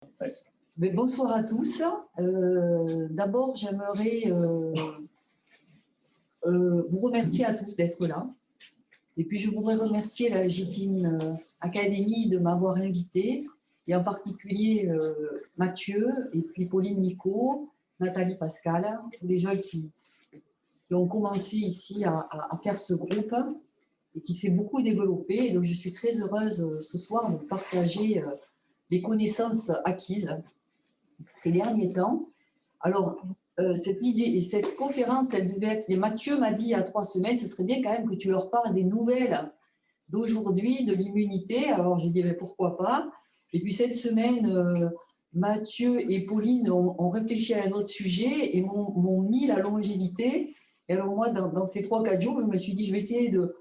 Ouais. Mais bonsoir à tous. D'abord, j'aimerais vous remercier à tous d'être là. Et puis, je voudrais remercier la Légitime Académie de m'avoir invité, et en particulier Mathieu, et puis Pauline Nico, Nathalie Pascal, tous les jeunes qui ont commencé ici à faire ce groupe et qui s'est beaucoup développé. Et donc, je suis très heureuse ce soir de partager les connaissances acquises ces derniers temps. Alors, cette conférence, elle devait être... Mathieu m'a dit il y a 3 semaines, ce serait bien quand même que tu leur parles des nouvelles d'aujourd'hui, de l'immunité. Alors, j'ai dit, mais pourquoi pas? Et puis, cette semaine, Mathieu et Pauline ont réfléchi à un autre sujet et m'ont mis la longévité. Et alors, moi, dans ces 3-4 jours, je me suis dit, je vais essayer de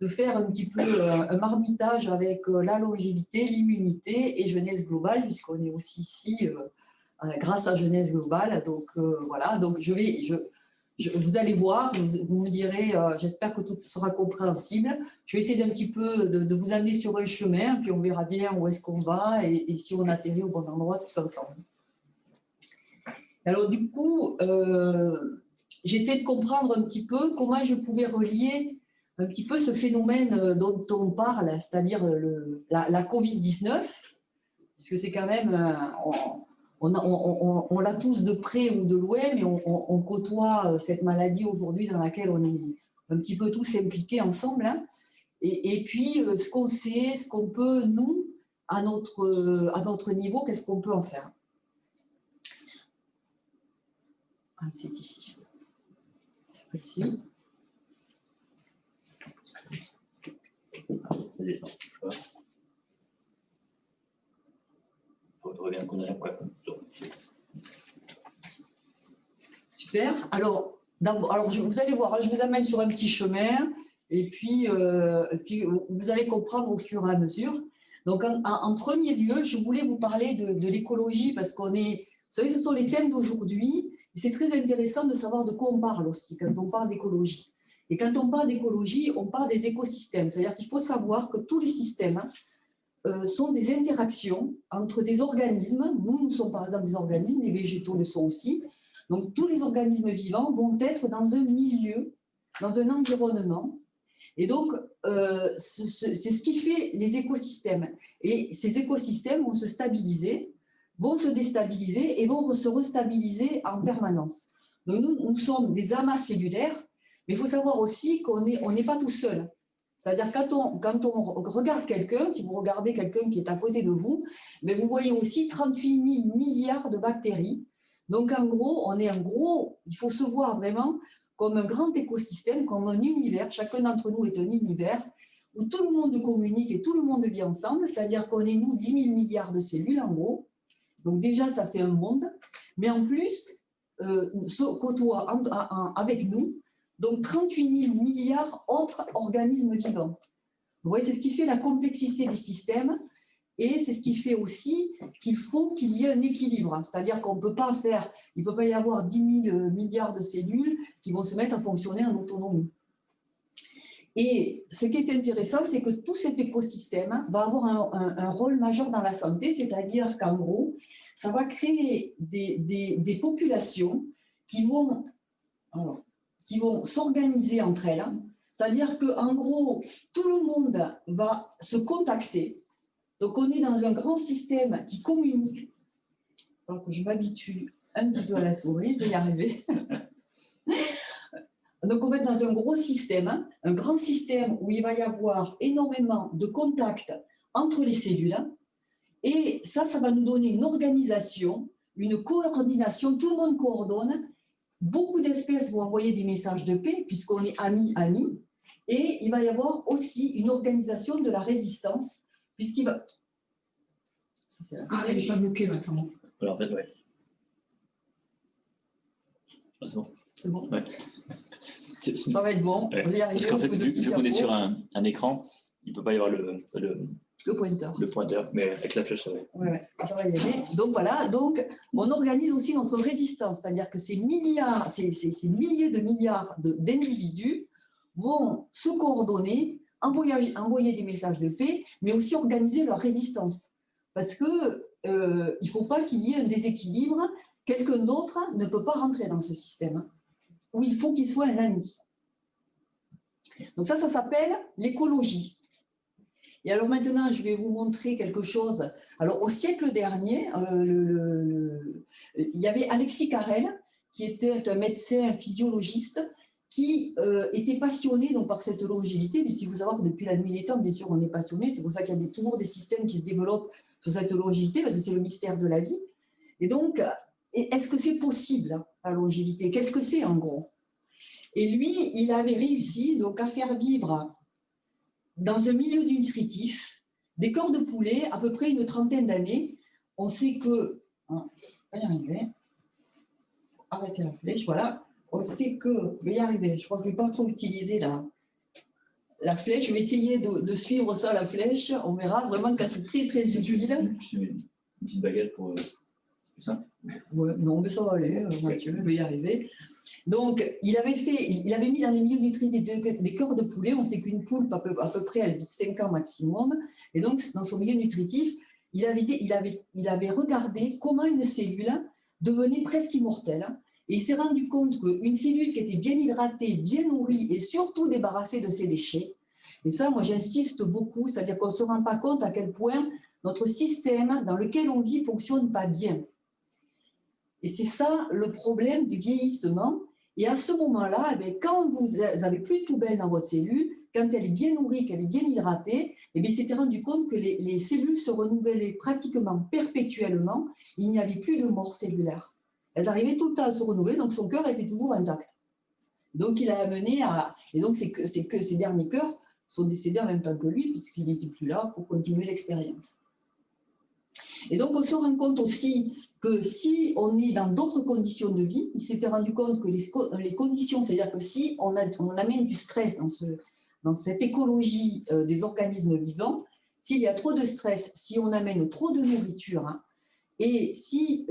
faire un petit peu un marmitage avec la longévité, l'immunité et jeunesse globale, puisqu'on est aussi ici grâce à Jeunesse Globale. Donc, voilà. Donc, vous allez voir, vous me direz, j'espère que tout sera compréhensible. Je vais essayer d'un petit peu de vous amener sur un chemin, puis on verra bien où est-ce qu'on va et si on atterrit au bon endroit tous ensemble. Alors, du coup, j'essaie de comprendre un petit peu comment je pouvais relier un petit peu ce phénomène dont on parle, c'est-à-dire la Covid-19, puisque c'est quand même... on l'a tous de près ou de loin, mais on côtoie cette maladie aujourd'hui dans laquelle on est un petit peu tous impliqués ensemble. Hein. Et puis, ce qu'on sait, ce qu'on peut, nous, à notre niveau, qu'est-ce qu'on peut en faire? Ah, c'est ici. C'est ici. Super. Alors, vous allez voir, je vous amène sur un petit chemin et puis vous allez comprendre au fur et à mesure. Donc, en premier lieu, je voulais vous parler de l'écologie parce vous savez, ce sont les thèmes d'aujourd'hui. C'est très intéressant de savoir de quoi on parle aussi quand on parle d'écologie. Et quand on parle d'écologie, on parle des écosystèmes. C'est-à-dire qu'il faut savoir que tous les systèmes sont des interactions entre des organismes. Nous sommes par exemple des organismes, les végétaux le sont aussi. Donc, tous les organismes vivants vont être dans un milieu, dans un environnement. Et donc, c'est ce qui fait les écosystèmes. Et ces écosystèmes vont se stabiliser, vont se déstabiliser et vont se restabiliser en permanence. Donc, nous sommes des amas cellulaires, mais il faut savoir aussi qu'on n'est pas tout seul. C'est-à-dire quand on regarde quelqu'un, si vous regardez quelqu'un qui est à côté de vous, mais vous voyez aussi 38 000 milliards de bactéries. Donc en gros, il faut se voir vraiment comme un grand écosystème, comme un univers. Chacun d'entre nous est un univers où tout le monde communique et tout le monde vit ensemble. C'est-à-dire qu'on est, nous, 10 000 milliards de cellules en gros. Donc déjà, ça fait un monde. Mais en plus, se côtoient avec nous donc 38 000 milliards d'autres organismes vivants. Vous voyez, c'est ce qui fait la complexité des systèmes et c'est ce qui fait aussi qu'il faut qu'il y ait un équilibre. C'est-à-dire qu'il ne peut pas y avoir 10 000 milliards de cellules qui vont se mettre à fonctionner en autonomie. Et ce qui est intéressant, c'est que tout cet écosystème va avoir un rôle majeur dans la santé, c'est-à-dire qu'en gros, ça va créer des populations qui vont s'organiser entre elles. C'est-à-dire qu'en gros, tout le monde va se contacter. Donc, on est dans un grand système qui communique. Alors que je m'habitue un petit peu à la souris, je vais y arriver. Donc, on va être dans un gros système, un grand système où il va y avoir énormément de contacts entre les cellules. Et ça va nous donner une organisation, une coordination. Tout le monde coordonne. Beaucoup d'espèces vont envoyer des messages de paix, puisqu'on est amis. Et il va y avoir aussi une organisation de la résistance, puisqu'il va... elle n'est pas bloquée maintenant. Alors, en fait, ouais. Ah, c'est bon. C'est bon. Ouais. Ça va être bon. Ouais. Parce qu'en fait, vu qu'on est sur un écran, il ne peut pas y avoir le pointeur, mais avec la flèche, ça va. Ouais, ça va y aller. Donc voilà, donc on organise aussi notre résistance, c'est-à-dire que ces milliers de milliards d'individus vont se coordonner, envoyer des messages de paix, mais aussi organiser leur résistance. Parce que il ne faut pas qu'il y ait un déséquilibre. Quelqu'un d'autre ne peut pas rentrer dans ce système, où il faut qu'il soit un ami. Donc ça s'appelle l'écologie. Et alors maintenant, je vais vous montrer quelque chose. Alors au siècle dernier, il y avait Alexis Carrel, qui était un médecin physiologiste, qui était passionné donc, par cette longévité. Mais si vous savez que depuis la nuit des temps, bien sûr, on est passionné. C'est pour ça qu'il y a toujours des systèmes qui se développent sur cette longévité, parce que c'est le mystère de la vie. Et donc, est-ce que c'est possible, la longévité? Qu'est-ce que c'est en gros? Et lui, il avait réussi donc, à faire vivre dans un milieu nutritif des corps de poulet à peu près une trentaine d'années. On sait que... on va y arriver. Arrêtez la flèche, voilà. On sait que... Je vais y arriver. Je crois que je ne vais pas trop utiliser la flèche. Je vais essayer de suivre ça, la flèche. On verra vraiment que c'est très, très utile. Je mets une petite baguette pour... C'est plus simple. Ouais, non, mais ça va aller, Mathieu, je vais y arriver. Donc, il avait mis dans les milieux nutritifs des cœurs de poulet. On sait qu'une poule, à peu près, elle vit 5 ans maximum. Et donc, dans son milieu nutritif, il avait regardé comment une cellule devenait presque immortelle. Et il s'est rendu compte qu'une cellule qui était bien hydratée, bien nourrie et surtout débarrassée de ses déchets, et ça, moi, j'insiste beaucoup, c'est-à-dire qu'on ne se rend pas compte à quel point notre système dans lequel on vit ne fonctionne pas bien. Et c'est ça le problème du vieillissement. Et à ce moment-là, quand vous n'avez plus de poubelle dans votre cellule, quand elle est bien nourrie, qu'elle est bien hydratée, il s'était rendu compte que les cellules se renouvelaient pratiquement perpétuellement. Il n'y avait plus de mort cellulaire. Elles arrivaient tout le temps à se renouveler, donc son cœur était toujours intact. Donc il a amené à... Et donc c'est que ces derniers cœurs sont décédés en même temps que lui, puisqu'il n'était plus là pour continuer l'expérience. Et donc on se rend compte aussi que si on est dans d'autres conditions de vie, il s'était rendu compte que les conditions, c'est-à-dire que si on amène du stress dans cette écologie des organismes vivants, s'il y a trop de stress, si on amène trop de nourriture, et si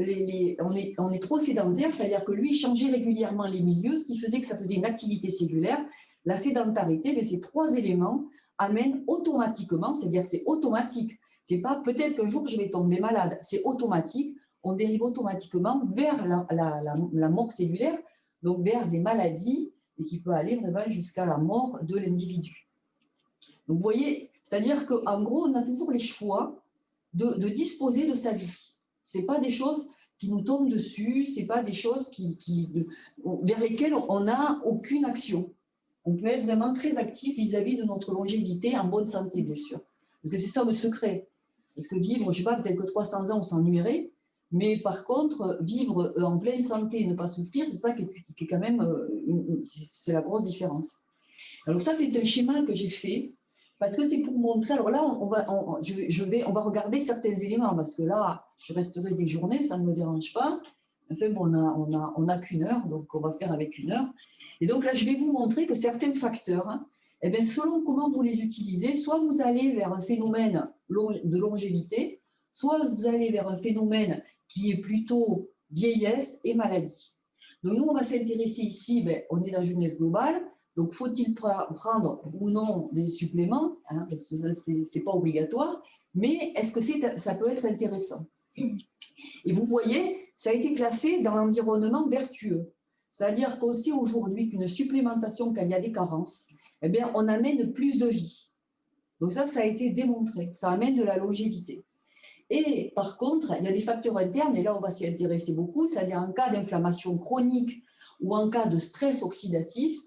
on est trop sédentaire, c'est-à-dire que lui changeait régulièrement les milieux, ce qui faisait que ça faisait une activité cellulaire, la sédentarité, ces 3 éléments amènent automatiquement, c'est-à-dire c'est automatique, c'est pas peut-être qu'un jour je vais tomber malade, c'est automatique, on dérive automatiquement vers la mort cellulaire, donc vers des maladies, et qui peut aller vraiment jusqu'à la mort de l'individu. Donc vous voyez, c'est-à-dire qu'en gros, on a toujours les choix de disposer de sa vie. Ce n'est pas des choses qui nous tombent dessus, ce n'est pas des choses vers lesquelles on n'a aucune action. On peut être vraiment très actif vis-à-vis de notre longévité en bonne santé, bien sûr. Parce que c'est ça le secret. Parce que vivre, je ne sais pas, peut-être que 300 ans, on s'ennuierait, mais par contre, vivre en pleine santé et ne pas souffrir, c'est ça qui est quand même, c'est la grosse différence. Alors ça, c'est un schéma que j'ai fait, parce que c'est pour montrer, alors là, on va regarder certains éléments, parce que là, je resterai des journées, ça ne me dérange pas. Enfin, bon, on n'a qu'une heure, donc on va faire avec 1 heure. Et donc là, je vais vous montrer que certains facteurs, selon comment vous les utilisez, soit vous allez vers un phénomène de longévité, soit vous allez vers un phénomène qui est plutôt vieillesse et maladie. Donc nous, on va s'intéresser ici, on est dans jeunesse globale, donc faut-il prendre ou non des suppléments, parce que ce n'est pas obligatoire, mais est-ce que ça peut être intéressant? Et vous voyez, ça a été classé dans l'environnement vertueux. C'est-à-dire qu'on sait aujourd'hui qu'une supplémentation, quand il y a des carences, on amène plus de vie. Donc ça a été démontré. Ça amène de la longévité. Et par contre, il y a des facteurs internes, et là on va s'y intéresser beaucoup, c'est-à-dire en cas d'inflammation chronique ou en cas de stress oxydatif,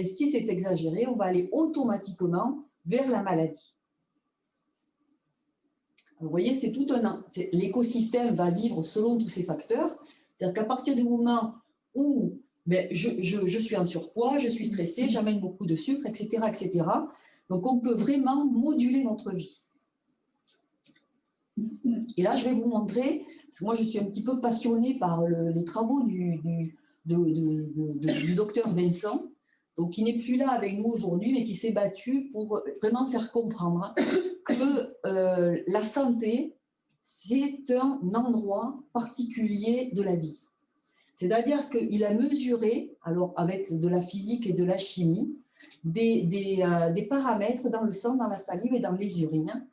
si c'est exagéré, on va aller automatiquement vers la maladie. Vous voyez, c'est tout l'écosystème va vivre selon tous ces facteurs. C'est-à-dire qu'à partir du moment où je suis en surpoids, je suis stressée, j'amène beaucoup de sucre, etc., etc. Donc, on peut vraiment moduler notre vie. Et là, je vais vous montrer, parce que moi, je suis un petit peu passionnée par les travaux du docteur Vincent, donc qui n'est plus là avec nous aujourd'hui, mais qui s'est battu pour vraiment faire comprendre que la santé, c'est un endroit particulier de la vie. C'est-à-dire qu'il a mesuré, alors avec de la physique et de la chimie, des paramètres dans le sang, dans la salive et dans les urines.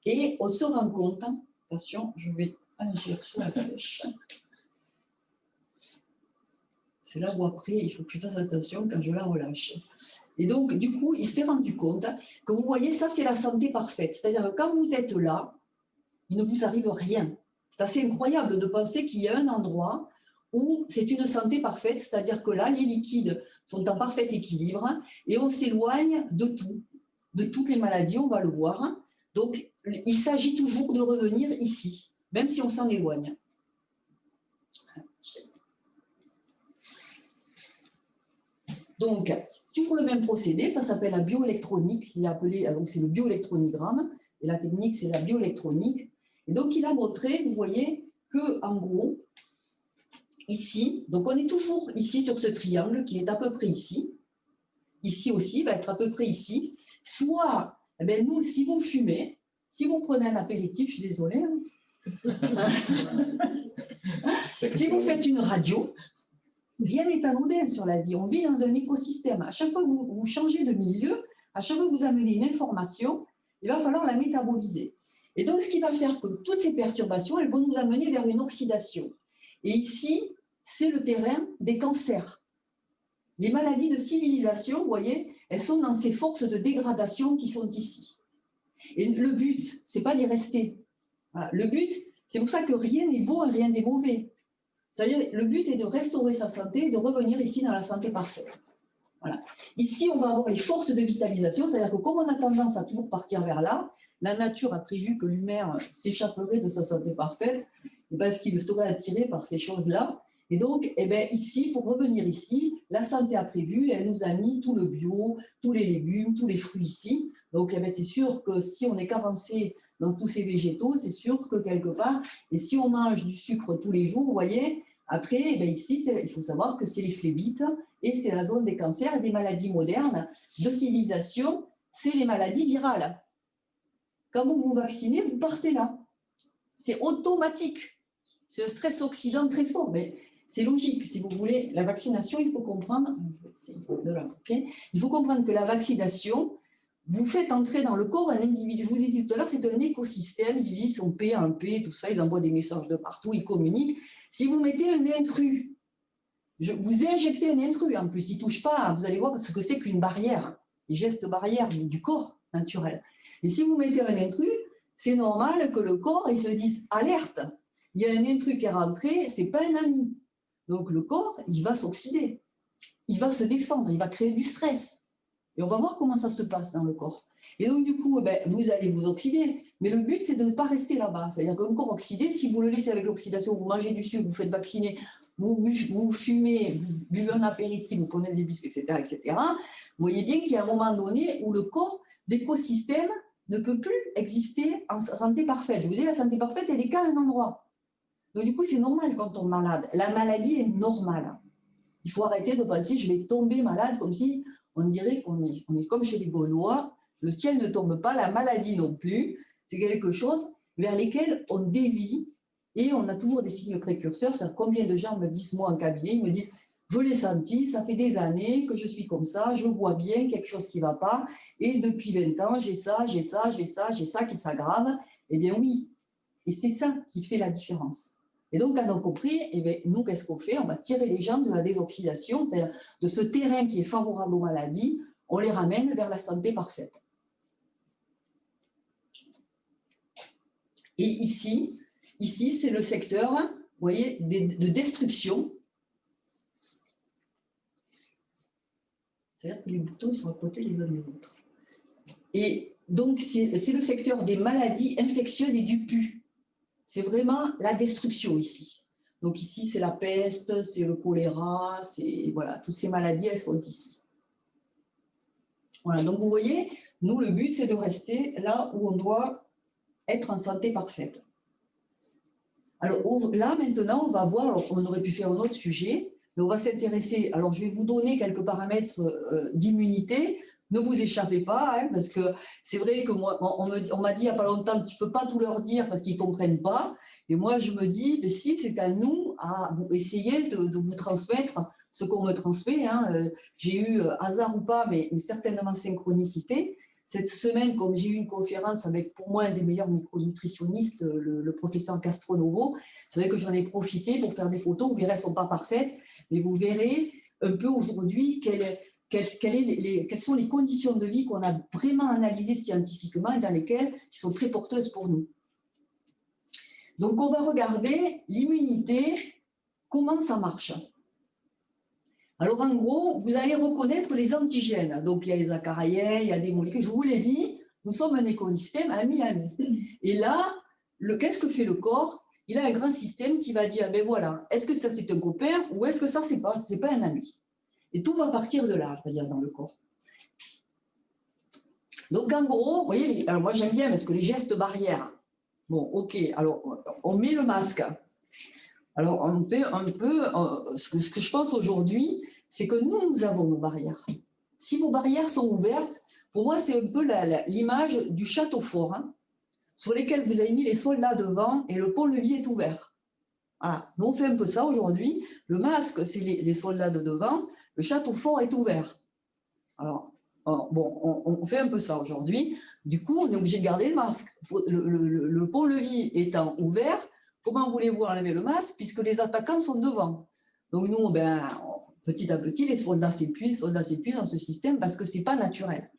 Et on se rend compte, attention, je vais Ah, j'ai reçu la flèche. C'est là où après, il faut que je fasse attention quand je la relâche. Et donc, du coup, il s'était rendu compte que vous voyez, ça, c'est la santé parfaite. C'est-à-dire que quand vous êtes là, il ne vous arrive rien. C'est assez incroyable de penser qu'il y a un endroit où c'est une santé parfaite, c'est-à-dire que là, les liquides sont en parfait équilibre et on s'éloigne de tout, de toutes les maladies, on va le voir. Donc, il s'agit toujours de revenir ici, même si on s'en éloigne. Donc, c'est toujours le même procédé, ça s'appelle la bioélectronique, c'est le bioélectronigramme, et la technique, c'est la bioélectronique. Et donc, il a montré, vous voyez, qu'en gros, ici, donc on est toujours ici sur ce triangle qui est à peu près ici. Ici aussi, va être à peu près ici. Soit, eh bien, nous, si vous fumez, si vous prenez un apéritif, je suis désolée, si vous faites une radio, rien n'est anodin sur la vie. On vit dans un écosystème. À chaque fois que vous changez de milieu, à chaque fois que vous amenez une information, il va falloir la métaboliser. Et donc, ce qui va faire que toutes ces perturbations, elles vont nous amener vers une oxydation. Et ici, c'est le terrain des cancers. Les maladies de civilisation, vous voyez, elles sont dans ces forces de dégradation qui sont ici. Et le but, ce n'est pas d'y rester. Voilà. Le but, c'est pour ça que rien n'est bon et rien n'est mauvais. C'est-à-dire, le but est de restaurer sa santé et de revenir ici dans la santé parfaite. Voilà. Ici, on va avoir les forces de vitalisation, c'est-à-dire que comme on a tendance à toujours partir vers là, la nature a prévu que l'humain s'échapperait de sa santé parfaite parce qu'il serait attiré par ces choses-là. Et donc, eh bien, ici, pour revenir ici, la santé a prévu, elle nous a mis tout le bio, tous les légumes, tous les fruits ici. Donc, eh bien, c'est sûr que si on est carencé dans tous ces végétaux, c'est sûr que quelque part, et si on mange du sucre tous les jours, vous voyez, après, eh bien, ici, il faut savoir que c'est les phlébites et c'est la zone des cancers et des maladies modernes de civilisation, c'est les maladies virales. Quand vous vous vaccinez, vous partez là. C'est automatique. C'est un stress oxydant très fort, mais c'est logique. Si vous voulez, la vaccination, il faut comprendre, il faut comprendre que la vaccination, vous faites entrer dans le corps un individu. Je vous ai dit tout à l'heure, c'est un écosystème, ils vivent en paix, tout ça, ils envoient des messages de partout, ils communiquent. Si vous mettez un intrus, vous injectez un intrus, en plus, il ne touche pas, vous allez voir ce que c'est qu'une barrière, les gestes barrières du corps naturel. Et si vous mettez un intrus, c'est normal que le corps il se dise alerte. Il y a un intrus qui est rentré, ce n'est pas un ami. Donc le corps, il va s'oxyder, il va se défendre, il va créer du stress. Et on va voir comment ça se passe dans le corps. Et donc du coup, vous allez vous oxyder. Mais le but, c'est de ne pas rester là-bas. C'est-à-dire qu'un corps oxydé, si vous le laissez avec l'oxydation, vous mangez du sucre, vous faites vacciner, vous fumez, vous buvez un apéritif, vous prenez des biscuits, etc., vous voyez bien qu'il y a un moment donné où le corps, l'écosystème, ne peut plus exister en santé parfaite. Je vous dis, la santé parfaite, elle est qu'à un endroit. Donc du coup, c'est normal quand on est malade. La maladie est normale. Il faut arrêter de penser, je vais tomber malade, comme si on dirait qu'on est comme chez les Gaulois, le ciel ne tombe pas, la maladie non plus. C'est quelque chose vers lesquels on dévie et on a toujours des signes précurseurs. C'est-à-dire combien de gens me disent, moi en cabinet, ils me disent, je l'ai senti, ça fait des années que je suis comme ça, je vois bien quelque chose qui ne va pas, et depuis 20 ans, j'ai ça qui s'aggrave. Eh bien oui, et c'est ça qui fait la différence. Et donc, quand on a compris, eh bien, nous, qu'est-ce qu'on fait? On va tirer les gens de la désoxydation, c'est-à-dire de ce terrain qui est favorable aux maladies, on les ramène vers la santé parfaite. Et ici c'est le secteur, vous voyez, de destruction. C'est-à-dire que les boutons sont à côté les uns des autres. Et donc, c'est le secteur des maladies infectieuses et du pus. C'est vraiment la destruction ici. Donc ici, c'est la peste, c'est le choléra, voilà, toutes ces maladies, elles sont ici. Voilà, donc vous voyez, nous, le but, c'est de rester là où on doit être en santé parfaite. Alors là, maintenant, on va voir, alors, on aurait pu faire un autre sujet, mais on va s'intéresser, alors je vais vous donner quelques paramètres d'immunité. Ne vous échappez pas, hein, parce que c'est vrai que moi, on m'a dit il n'y a pas longtemps, tu ne peux pas tout leur dire parce qu'ils ne comprennent pas. Et moi, je me dis, mais si, c'est à nous à essayer de vous transmettre ce qu'on me transmet. Hein. J'ai eu, hasard ou pas, mais certainement synchronicité, cette semaine, comme j'ai eu une conférence avec, pour moi, un des meilleurs micronutritionnistes, le professeur Castronovo, c'est vrai que j'en ai profité pour faire des photos. Vous verrez, elles ne sont pas parfaites, mais vous verrez un peu aujourd'hui quelles sont les conditions de vie qu'on a vraiment analysées scientifiquement et dans lesquelles qui sont très porteuses pour nous. Donc, on va regarder l'immunité, comment ça marche. Alors, en gros, vous allez reconnaître les antigènes. Donc, il y a les acariens, il y a des molécules. Je vous l'ai dit, nous sommes un écosystème ami-ami. Et là, qu'est-ce que fait le corps? Il a un grand système qui va dire, ben voilà, est-ce que ça c'est un copain ou est-ce que ça c'est pas un ami? Et tout va partir de là, c'est-à-dire dans le corps. Donc, en gros, vous voyez, alors moi j'aime bien parce que les gestes barrières. Bon, ok, alors on met le masque. Alors, on fait un peu, ce que je pense aujourd'hui, c'est que nous avons nos barrières. Si vos barrières sont ouvertes, pour moi, c'est un peu l'image du château fort, hein, sur lesquels vous avez mis les soldats devant et le pont-levis est ouvert. Voilà, nous on fait un peu ça aujourd'hui. Le masque, c'est les soldats de devant, le château fort est ouvert. Alors, bon, on fait un peu ça aujourd'hui. Du coup, on est obligé de garder le masque. Le pont-levis étant ouvert, comment voulez-vous enlever le masque puisque les attaquants sont devant? Donc nous, petit à petit, les soldats s'épuisent dans ce système parce que ce n'est pas naturel.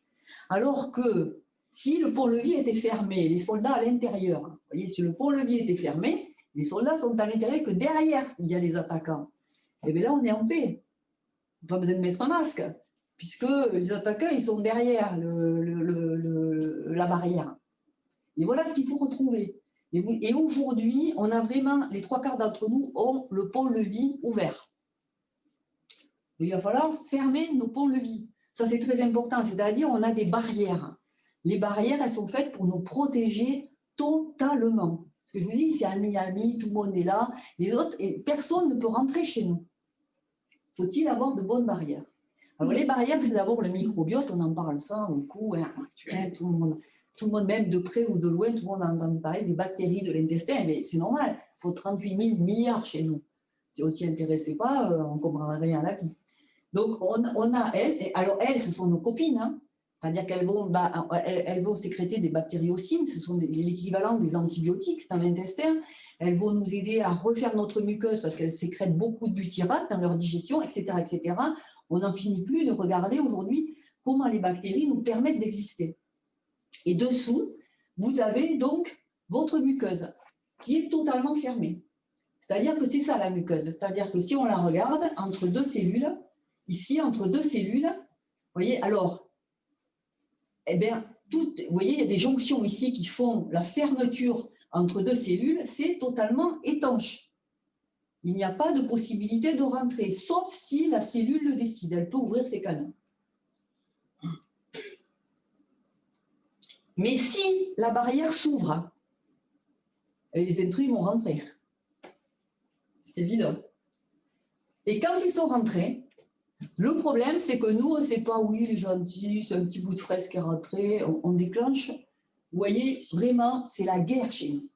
Alors que si le pont-levis était fermé, les soldats à l'intérieur, vous voyez, si le pont-levis était fermé, les soldats sont à l'intérieur que derrière, il y a les attaquants. Et bien là, on est en paix. Pas besoin de mettre un masque, puisque les attaquants, ils sont derrière la barrière. Et voilà ce qu'il faut retrouver. Et aujourd'hui, on a vraiment, les 3/4 d'entre nous ont le pont-levis ouvert. Il va falloir fermer nos ponts-levis. Ça, c'est très important. C'est-à-dire, on a des barrières. Les barrières, elles sont faites pour nous protéger totalement. Ce que je vous dis, c'est ami-ami, tout le monde est là. Les autres, et personne ne peut rentrer chez nous. Faut-il avoir de bonnes barrières? Alors, les barrières, c'est d'abord le microbiote. On en parle ça beaucoup. Hein, tout le monde, même de près ou de loin, tout le monde a entendu parler des bactéries de l'intestin. Mais c'est normal. Il faut 38 000 milliards chez nous. Si on s'y intéressait pas, on ne comprendrait rien à la vie. Donc, on a elles. Alors, elles, ce sont nos copines. Hein. C'est-à-dire qu'elles vont sécréter des bactériocines. Ce sont l'équivalent des antibiotiques dans l'intestin. Elles vont nous aider à refaire notre muqueuse parce qu'elles sécrètent beaucoup de butyrate dans leur digestion, etc., etc. On n'en finit plus de regarder aujourd'hui comment les bactéries nous permettent d'exister. Et dessous, vous avez donc votre muqueuse qui est totalement fermée. C'est-à-dire que c'est ça la muqueuse. C'est-à-dire que si on la regarde entre deux cellules, ici, entre deux cellules, vous voyez, alors, eh bien, vous voyez, il y a des jonctions ici qui font la fermeture entre deux cellules, c'est totalement étanche. Il n'y a pas de possibilité de rentrer, sauf si la cellule le décide, elle peut ouvrir ses canaux. Mais si la barrière s'ouvre, les intrus vont rentrer. C'est évident. Et quand ils sont rentrés, le problème, c'est que nous, on ne sait pas, oui, il est gentil, c'est un petit bout de fraise qui est rentré, on déclenche. Vous voyez, vraiment, c'est la guerre chez nous.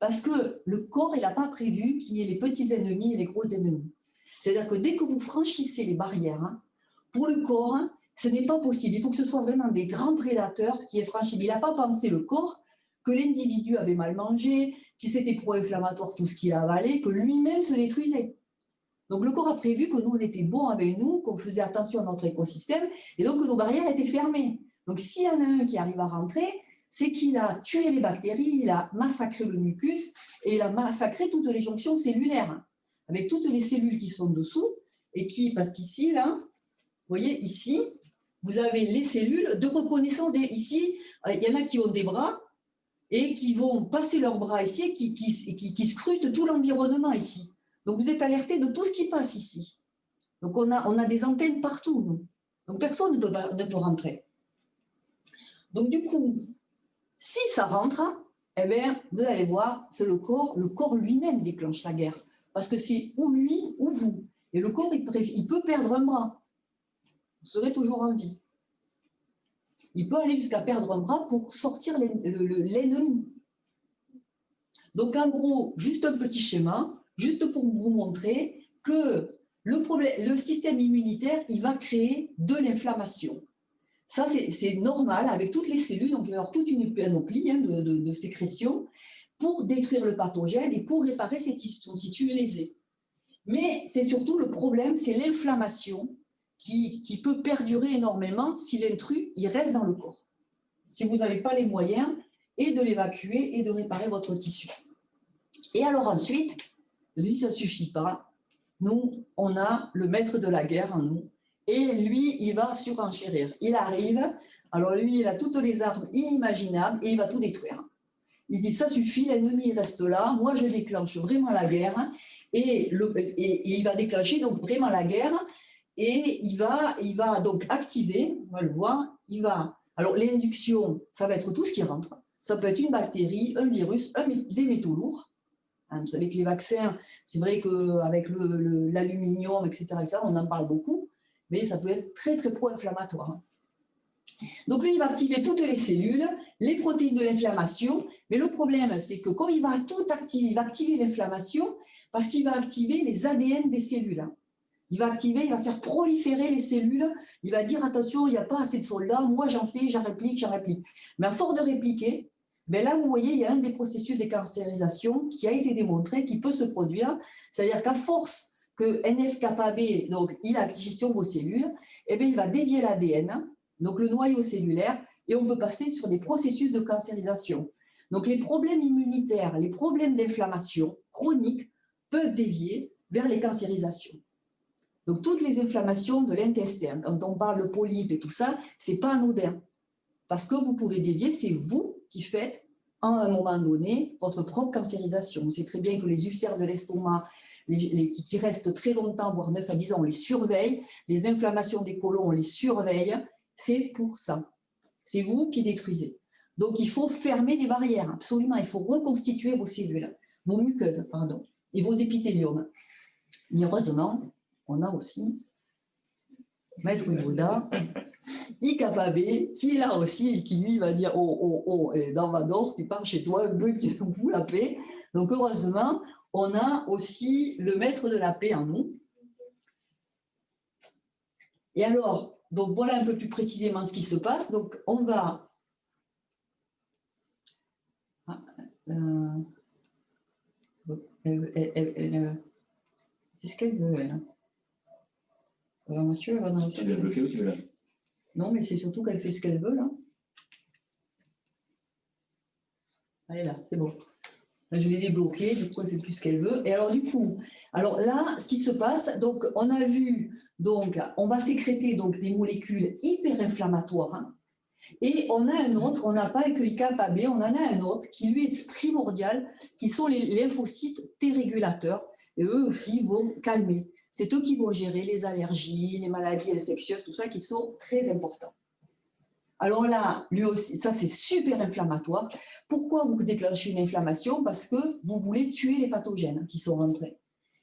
Parce que le corps, il n'a pas prévu qu'il y ait les petits ennemis et les gros ennemis. C'est-à-dire que dès que vous franchissez les barrières, hein, pour le corps, hein, ce n'est pas possible. Il faut que ce soit vraiment des grands prédateurs qui aient franchi. Mais il n'a pas pensé, le corps, que l'individu avait mal mangé, que c'était pro-inflammatoire tout ce qu'il a avalé, que lui-même se détruisait. Donc le corps a prévu que nous, on était bons avec nous, qu'on faisait attention à notre écosystème, et donc que nos barrières étaient fermées. Donc s'il y en a un qui arrive à rentrer, c'est qu'il a tué les bactéries, il a massacré le mucus, et il a massacré toutes les jonctions cellulaires, avec toutes les cellules qui sont dessous, et qui, parce qu'ici, là, vous voyez, ici, vous avez les cellules de reconnaissance. Ici, il y en a qui ont des bras, et qui vont passer leurs bras ici, et qui scrutent tout l'environnement ici. Donc, vous êtes alerté de tout ce qui passe ici. Donc, on a des antennes partout, nous. Donc, personne ne peut rentrer. Donc, du coup, si ça rentre, eh bien, vous allez voir, c'est le corps lui-même déclenche la guerre. Parce que c'est ou lui ou vous. Et le corps, il peut perdre un bras. Vous serez toujours en vie. Il peut aller jusqu'à perdre un bras pour sortir l'ennemi. Donc, en gros, juste un petit schéma, juste pour vous montrer que le système immunitaire, il va créer de l'inflammation. Ça, c'est normal avec toutes les cellules. Donc, il va y avoir toute une panoplie de sécrétions pour détruire le pathogène et pour réparer ces tissus lésés. Mais c'est surtout le problème, c'est l'inflammation qui peut perdurer énormément si l'intrus il reste dans le corps. Si vous n'avez pas les moyens et de l'évacuer et de réparer votre tissu. Et alors ensuite, si ça ne suffit pas, nous, on a le maître de la guerre en nous. Et lui, il va surenchérir. Il arrive, alors lui, il a toutes les armes inimaginables et il va tout détruire. Il dit, ça suffit, l'ennemi reste là, moi je déclenche vraiment la guerre. Et il va déclencher donc vraiment la guerre et il va donc activer, on va le voir, alors l'induction, ça va être tout ce qui rentre. Ça peut être une bactérie, un virus, des métaux lourds. Vous savez que les vaccins, c'est vrai qu'avec l'aluminium, etc., on en parle beaucoup, mais ça peut être très, très pro-inflammatoire. Donc lui, il va activer toutes les cellules, les protéines de l'inflammation, mais le problème, c'est que comme il va tout activer, il va activer l'inflammation parce qu'il va activer les ADN des cellules. Il va faire proliférer les cellules, il va dire attention, il n'y a pas assez de soldats, moi j'en fais, j'en réplique. Mais à force de répliquer, ben là vous voyez, il y a un des processus de cancérisation qui a été démontré, qui peut se produire, c'est-à-dire qu'à force que NF-κB, donc il active sur vos cellules, eh bien, il va dévier l'ADN, donc le noyau cellulaire, et on peut passer sur des processus de cancérisation. Donc les problèmes immunitaires, les problèmes d'inflammation chroniques peuvent dévier vers les cancérisations. Donc toutes les inflammations de l'intestin, quand on parle de polypes et tout ça, ce n'est pas anodin. Parce que vous pouvez dévier, c'est vous qui faites, à un moment donné, votre propre cancérisation. On sait très bien que les ulcères de l'estomac, qui restent très longtemps, voire 9 à 10 ans, on les surveille. Les inflammations des côlons, on les surveille. C'est pour ça. C'est vous qui détruisez. Donc, il faut fermer les barrières, absolument. Il faut reconstituer vos cellules, vos muqueuses, pardon, et vos épitéliomes. Mais heureusement, on a aussi Maître Bouddha, IKB, qui est là aussi, et qui lui va dire oh, et dans Vador, tu pars chez toi, un peu, tu fous la paix. Donc, heureusement, on a aussi le maître de la paix en nous. Et alors, donc voilà un peu plus précisément ce qui se passe. Donc, on va. Elle fait ce qu'elle veut, elle. Alors, Mathieu, elle va dans le Tu l'as bloqué ou tu veux là? Non, mais c'est surtout qu'elle fait ce qu'elle veut, là. Elle est là, c'est bon. Là, je l'ai débloquée, du coup, elle ne fait plus ce qu'elle veut. Et alors, du coup, alors là, ce qui se passe, donc, on a vu, donc, on va sécréter donc, des molécules hyper-inflammatoires. Hein, et on a un autre, on n'a pas que l'IKB, on en a un autre qui, lui, est primordial, qui sont les lymphocytes T-régulateurs. Et eux aussi vont calmer. C'est eux qui vont gérer les allergies, les maladies infectieuses, tout ça, qui sont très importants. Alors là, lui aussi, ça c'est super inflammatoire. Pourquoi vous déclenchez une inflammation? Parce que vous voulez tuer les pathogènes qui sont rentrés.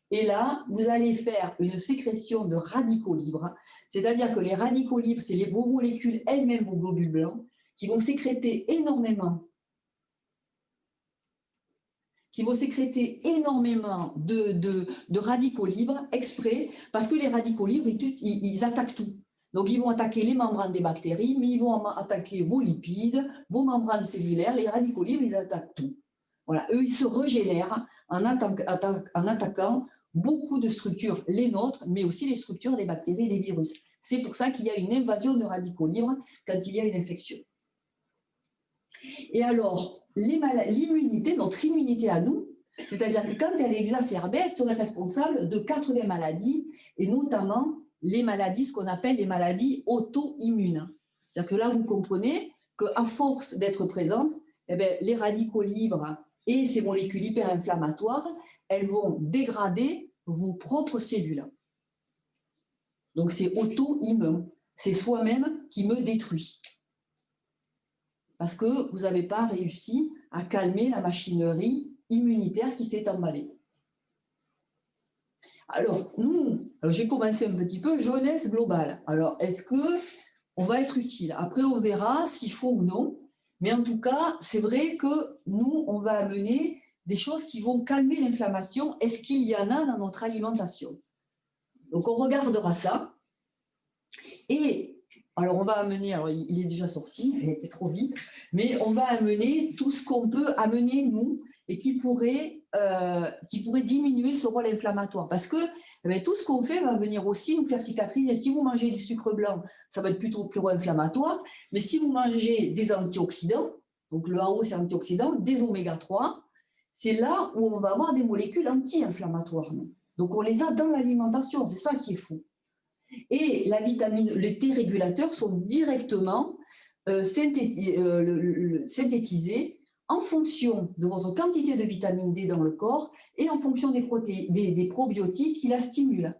Et là, vous allez faire une sécrétion de radicaux libres, c'est-à-dire que les radicaux libres, c'est vos molécules elles-mêmes, vos globules blancs, qui vont sécréter énormément de radicaux libres exprès, parce que les radicaux libres, ils attaquent tout. Donc, ils vont attaquer les membranes des bactéries, mais ils vont attaquer vos lipides, vos membranes cellulaires. Les radicaux libres, ils attaquent tout. Voilà, eux, ils se régénèrent en attaquant beaucoup de structures, les nôtres, mais aussi les structures des bactéries et des virus. C'est pour ça qu'il y a une invasion de radicaux libres quand il y a une infection. Et alors, l'immunité, notre immunité à nous, c'est-à-dire que quand elle est exacerbée, elle serait responsable de 80 maladies, et notamment les maladies, ce qu'on appelle les maladies auto-immunes. C'est-à-dire que là, vous comprenez qu'à force d'être présentes, eh bien, les radicaux libres et ces molécules hyper-inflammatoires, elles vont dégrader vos propres cellules. Donc, c'est auto-immun. C'est soi-même qui me détruit. Parce que vous n'avez pas réussi à calmer la machinerie immunitaire qui s'est emballée. Alors, j'ai commencé un petit peu jeunesse globale. Alors, est-ce qu'on va être utile? Après, on verra s'il faut ou non. Mais en tout cas, c'est vrai que nous, on va amener des choses qui vont calmer l'inflammation. Est-ce qu'il y en a dans notre alimentation? Donc, on regardera ça. Et Alors, on va amener, alors il est déjà sorti, il était trop vite, mais on va amener tout ce qu'on peut amener, nous, et qui pourrait diminuer ce rôle inflammatoire. Parce que tout ce qu'on fait va venir aussi nous faire cicatriser. Si vous mangez du sucre blanc, ça va être plutôt plus inflammatoire, mais si vous mangez des antioxydants, donc le AO c'est antioxydant, des oméga 3, c'est là où on va avoir des molécules anti-inflammatoires. Donc on les a dans l'alimentation, c'est ça qui est fou. Et la vitamine, les T régulateurs sont directement synthétisés en fonction de votre quantité de vitamine D dans le corps et en fonction des probiotiques qui la stimulent.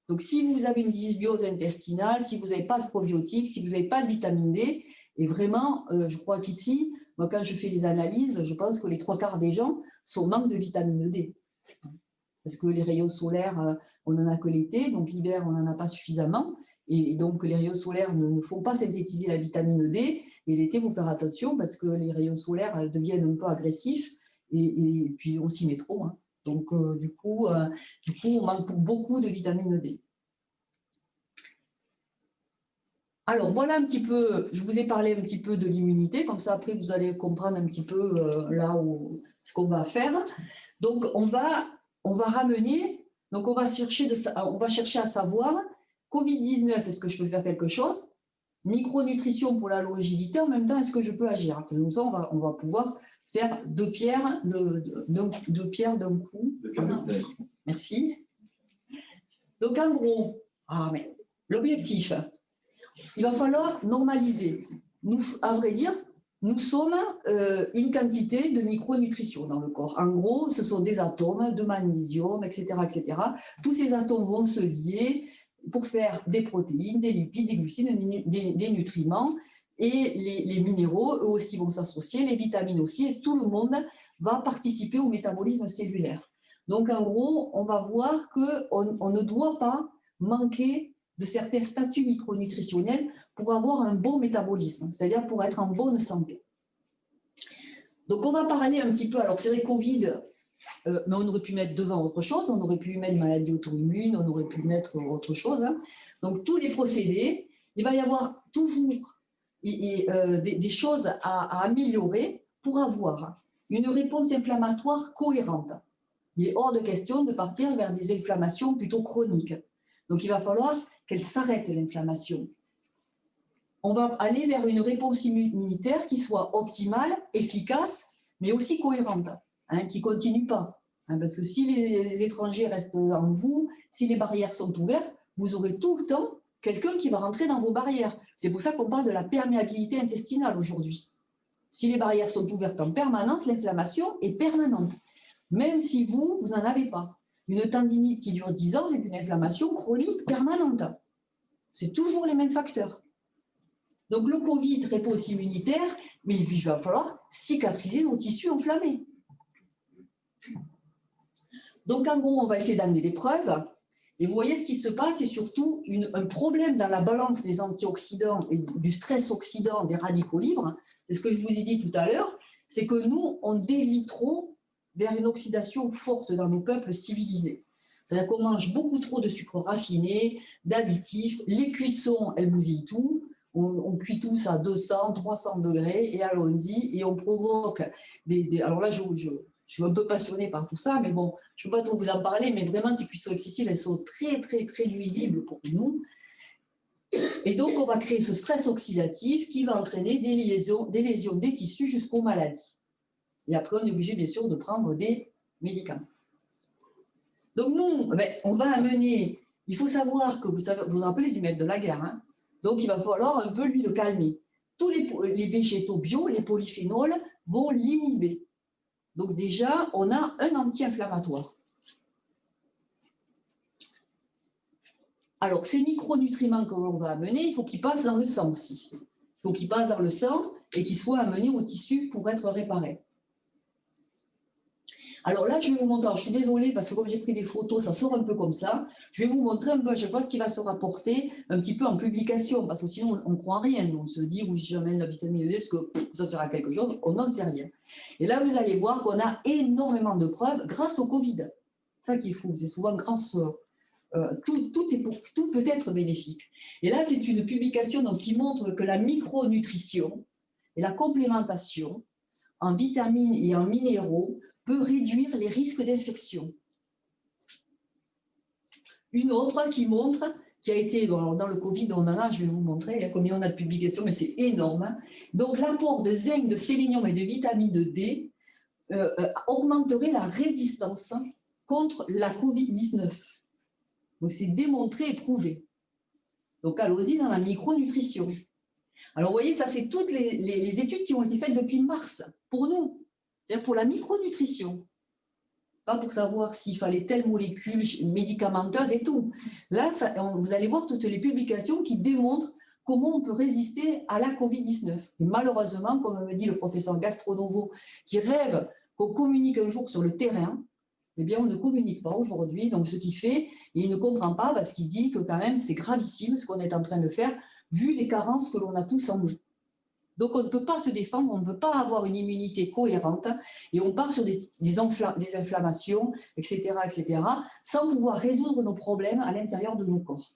Donc, si vous avez une dysbiose intestinale, si vous n'avez pas de probiotiques, si vous n'avez pas de vitamine D, et vraiment, je crois qu'ici, moi, quand je fais les analyses, je pense que les 3/4 des gens sont manque de vitamine D. Parce que les rayons solaires, on n'en a que l'été, donc l'hiver, on n'en a pas suffisamment. Et donc, les rayons solaires ne font pas synthétiser la vitamine D. Et l'été, il faut faire attention parce que les rayons solaires deviennent un peu agressifs et puis on s'y met trop. Hein. Donc, du coup, on manque beaucoup de vitamine D. Alors, voilà un petit peu, je vous ai parlé un petit peu de l'immunité, comme ça, après, vous allez comprendre un petit peu ce qu'on va faire. Donc, on va ramener, donc on va chercher à savoir, Covid-19, est-ce que je peux faire quelque chose? Micronutrition pour la longévité, en même temps, est-ce que je peux agir? Comme ça, on va pouvoir faire deux pierres d'un coup. Merci. Donc, en gros, l'objectif, il va falloir normaliser. Nous, à vrai dire, nous sommes une quantité de micronutrition dans le corps. En gros, ce sont des atomes de magnésium, etc., etc. Tous ces atomes vont se lier pour faire des protéines, des lipides, des glucides, des nutriments. Et les minéraux, eux aussi, vont s'associer, les vitamines aussi, et tout le monde va participer au métabolisme cellulaire. Donc, en gros, on va voir qu'on ne doit pas manquer de certains statuts micronutritionnels pour avoir un bon métabolisme, c'est-à-dire pour être en bonne santé. Donc, on va parler un petit peu, alors c'est vrai, Covid, mais on aurait pu mettre devant autre chose, on aurait pu mettre maladie auto-immune, on aurait pu mettre autre chose. Hein. Donc, tous les procédés, il va y avoir toujours des choses à améliorer pour avoir une réponse inflammatoire cohérente. Il est hors de question de partir vers des inflammations plutôt chroniques. Donc, il va falloir qu'elle s'arrête, l'inflammation. On va aller vers une réponse immunitaire qui soit optimale, efficace, mais aussi cohérente, hein, qui ne continue pas. Hein, parce que si les étrangers restent en vous, si les barrières sont ouvertes, vous aurez tout le temps quelqu'un qui va rentrer dans vos barrières. C'est pour ça qu'on parle de la perméabilité intestinale aujourd'hui. Si les barrières sont ouvertes en permanence, l'inflammation est permanente, même si vous n'en avez pas. Une tendinite qui dure 10 ans, c'est une inflammation chronique permanente. C'est toujours les mêmes facteurs. Donc le Covid, réponse immunitaire, mais il va falloir cicatriser nos tissus enflammés. Donc en gros, on va essayer d'amener des preuves. Et vous voyez ce qui se passe, c'est surtout un problème dans la balance des antioxydants et du stress oxydant des radicaux libres. C'est ce que je vous ai dit tout à l'heure, c'est que nous, on dévie trop vers une oxydation forte dans nos peuples civilisés. C'est-à-dire qu'on mange beaucoup trop de sucre raffiné, d'additifs, les cuissons, elles bousillent tout, on cuit tous à 200, 300 degrés et allons-y, et on provoque alors là, je suis un peu passionnée par tout ça, mais bon, je ne peux pas trop vous en parler, mais vraiment, ces cuissons excessives, elles sont très, très, très nuisibles pour nous. Et donc, on va créer ce stress oxydatif qui va entraîner des lésions des tissus jusqu'aux maladies. Et après, on est obligé, bien sûr, de prendre des médicaments. Donc, nous, on va amener... Il faut savoir que vous vous rappelez du maître de la guerre. Hein, donc, il va falloir un peu, lui, le calmer. Tous les végétaux bio, les polyphénols, vont l'inhiber. Donc, déjà, on a un anti-inflammatoire. Alors, ces micronutriments que l'on va amener, il faut qu'ils passent dans le sang aussi. Il faut qu'ils passent dans le sang et qu'ils soient amenés au tissu pour être réparés. Alors là, je vais vous montrer, je suis désolée parce que comme j'ai pris des photos, ça sort un peu comme ça. Je vais vous montrer un peu à chaque fois ce qui va se rapporter un petit peu en publication, parce que sinon on ne croit rien. On se dit, oui, si j'amène la vitamine D, est-ce que ça sera quelque chose? On n'en sait rien. Et là, vous allez voir qu'on a énormément de preuves grâce au Covid. Ça qui est fou, c'est souvent grâce tout peut être bénéfique. Et là, c'est une publication donc, qui montre que la micronutrition et la complémentation en vitamines et en minéraux peut réduire les risques d'infection. Une autre qui montre, qui a été, bon, dans le Covid, on en a, je vais vous montrer combien on a de publications, mais c'est énorme. Hein. Donc, l'apport de zinc, de sélénium et de vitamine D augmenterait la résistance contre la Covid-19. Donc, c'est démontré et prouvé. Donc, allons-y dans la micronutrition. Alors, vous voyez, ça, c'est toutes les études qui ont été faites depuis mars, pour nous, c'est-à-dire pour la micronutrition. Pas pour savoir s'il fallait telle molécule médicamenteuse et tout. Là, vous allez voir toutes les publications qui démontrent comment on peut résister à la Covid-19. Et malheureusement, comme me dit le professeur Gastronovo, qui rêve qu'on communique un jour sur le terrain, eh bien, on ne communique pas aujourd'hui. Donc, ce qu'il fait, il ne comprend pas parce qu'il dit que quand même, c'est gravissime ce qu'on est en train de faire, vu les carences que l'on a tous en nous. Donc, on ne peut pas se défendre, on ne peut pas avoir une immunité cohérente et on part sur des inflammations, etc., sans pouvoir résoudre nos problèmes à l'intérieur de nos corps.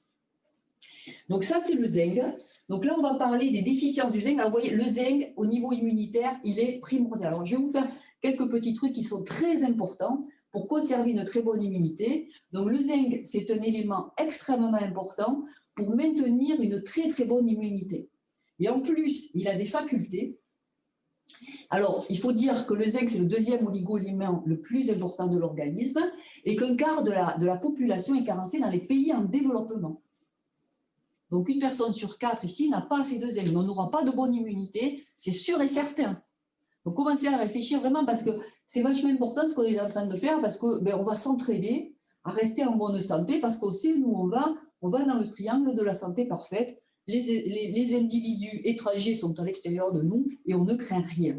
Donc, ça, c'est le zinc. Donc là, on va parler des déficiences du zinc. Alors, vous voyez, le zinc, au niveau immunitaire, il est primordial. Alors, je vais vous faire quelques petits trucs qui sont très importants pour conserver une très bonne immunité. Donc, le zinc, c'est un élément extrêmement important pour maintenir une très, très bonne immunité. Et en plus, il a des facultés. Alors, il faut dire que le zinc, c'est le deuxième oligo-élément le plus important de l'organisme et qu'un quart de la population est carencée dans les pays en développement. Donc, une personne sur 4 ici n'a pas assez de zinc. On n'aura pas de bonne immunité, c'est sûr et certain. Donc, commencez à réfléchir vraiment parce que c'est vachement important ce qu'on est en train de faire parce qu'on va s'entraider à rester en bonne santé parce qu'on sait, nous, on va dans le triangle de la santé parfaite. Les individus étrangers sont à l'extérieur de nous et on ne craint rien.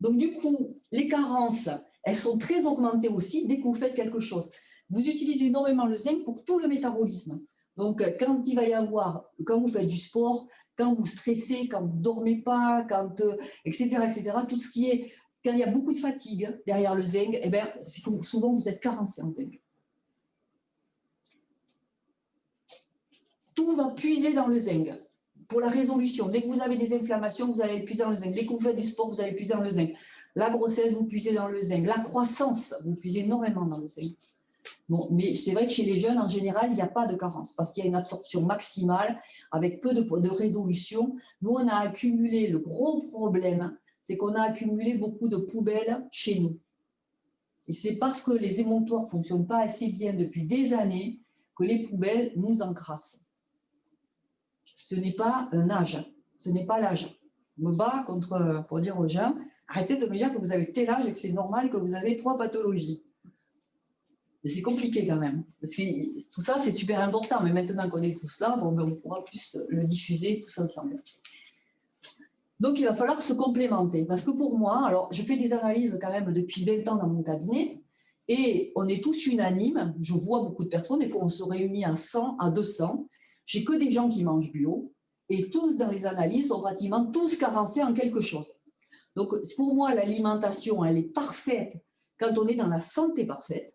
Donc, du coup, les carences, elles sont très augmentées aussi dès que vous faites quelque chose. Vous utilisez énormément le zinc pour tout le métabolisme. Donc, quand il va y avoir, quand vous faites du sport, quand vous stressez, quand vous ne dormez pas, etc., tout ce qui est, quand il y a beaucoup de fatigue derrière le zinc, eh bien, c'est que souvent vous êtes carencé en zinc. Tout va puiser dans le zinc pour la résolution. Dès que vous avez des inflammations, vous allez puiser dans le zinc. Dès que vous faites du sport, vous allez puiser dans le zinc. La grossesse, vous puisez dans le zinc. La croissance, vous puisez énormément dans le zinc. Bon, mais c'est vrai que chez les jeunes, en général, il n'y a pas de carence parce qu'il y a une absorption maximale avec peu de résolution. Nous, on a accumulé, le gros problème, c'est qu'on a accumulé beaucoup de poubelles chez nous. Et c'est parce que les émonctoires ne fonctionnent pas assez bien depuis des années que les poubelles nous encrassent. Ce n'est pas un âge, ce n'est pas l'âge. Je me bats pour dire aux gens, arrêtez de me dire que vous avez tel âge et que c'est normal que vous avez 3 pathologies. Et c'est compliqué quand même, parce que tout ça c'est super important, mais maintenant qu'on est tout cela, on pourra plus le diffuser tous ensemble. Donc il va falloir se complémenter, parce que pour moi, alors je fais des analyses quand même depuis 20 ans dans mon cabinet, et on est tous unanimes, je vois beaucoup de personnes, des fois on se réunit à 100, à 200, j'ai que des gens qui mangent bio, et tous dans les analyses sont pratiquement tous carencés en quelque chose. Donc pour moi, l'alimentation, elle est parfaite quand on est dans la santé parfaite.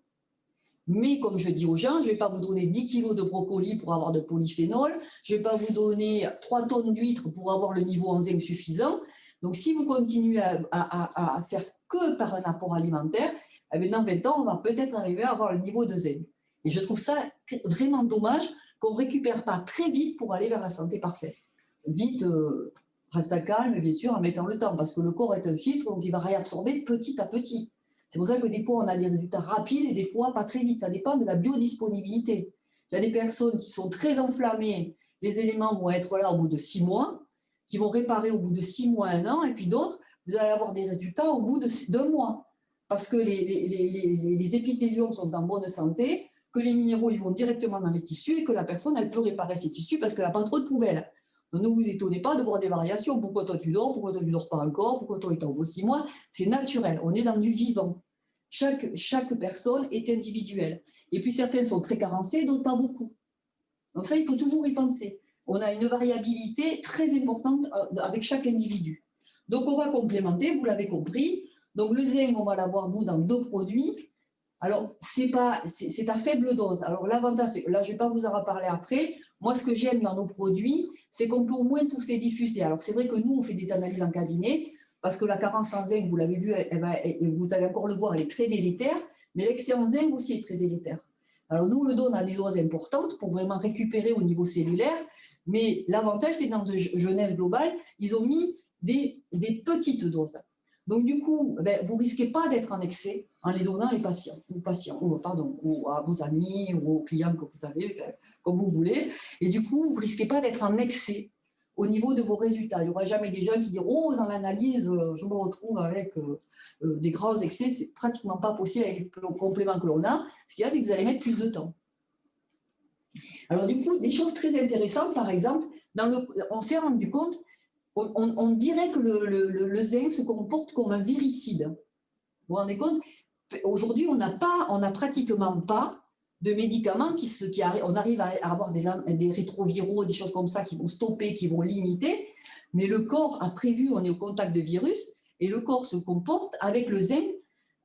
Mais comme je dis aux gens, je ne vais pas vous donner 10 kilos de brocoli pour avoir de polyphénol, je ne vais pas vous donner 3 tonnes d'huîtres pour avoir le niveau en zinc suffisant. Donc si vous continuez à faire que par un apport alimentaire, eh bien, dans 20 ans, on va peut-être arriver à avoir le niveau de zinc. Et je trouve ça vraiment dommage qu'on ne récupère pas très vite pour aller vers la santé parfaite. Vite, reste à calme, bien sûr, en mettant le temps, parce que le corps est un filtre, donc il va réabsorber petit à petit. C'est pour ça que des fois, on a des résultats rapides et des fois, pas très vite. Ça dépend de la biodisponibilité. Il y a des personnes qui sont très enflammées. Les éléments vont être là au bout de 6 mois, qui vont réparer au bout de 6 mois, 1 an. Et puis d'autres, vous allez avoir des résultats au bout d'1 mois. Parce que les épithéliums sont en bonne santé, que les minéraux ils vont directement dans les tissus et que la personne, elle peut réparer ses tissus parce qu'elle n'a pas trop de poubelles. Donc, ne vous étonnez pas de voir des variations. Pourquoi toi tu dors? Pourquoi toi tu ne dors pas encore? Pourquoi toi il t'en vaut 6 mois? C'est naturel. On est dans du vivant. Chaque personne est individuelle. Et puis certaines sont très carencées, d'autres pas beaucoup. Donc ça, il faut toujours y penser. On a une variabilité très importante avec chaque individu. Donc on va complémenter, vous l'avez compris. Donc le zinc, on va l'avoir nous dans 2 produits. Alors, c'est à faible dose. Alors, l'avantage, là, je ne vais pas vous en reparler après. Moi, ce que j'aime dans nos produits, c'est qu'on peut au moins tous les diffuser. Alors, c'est vrai que nous, on fait des analyses en cabinet, parce que la carence en zinc, vous l'avez vu, vous allez encore le voir, elle est très délétère, mais l'excès en zinc aussi est très délétère. Alors, nous, on le donne à des doses importantes pour vraiment récupérer au niveau cellulaire, mais l'avantage, c'est que dans Jeunesse Globale, ils ont mis des petites doses. Donc, du coup, vous ne risquez pas d'être en excès en les donnant ou à vos amis ou aux clients que vous avez, comme vous voulez. Et du coup, vous ne risquez pas d'être en excès au niveau de vos résultats. Il n'y aura jamais des gens qui diront « Oh, dans l'analyse, je me retrouve avec des grands excès. » Ce n'est pratiquement pas possible avec le complément que l'on a. Ce qu'il y a, c'est que vous allez mettre plus de temps. Alors, du coup, des choses très intéressantes, par exemple, on s'est rendu compte, on dirait que le zinc se comporte comme un viricide. Vous vous rendez compte? Aujourd'hui, on n'a pratiquement pas de médicaments on arrive à avoir des rétroviraux, des choses comme ça qui vont stopper, qui vont limiter, mais le corps a prévu, on est au contact de virus, et le corps se comporte avec le zinc,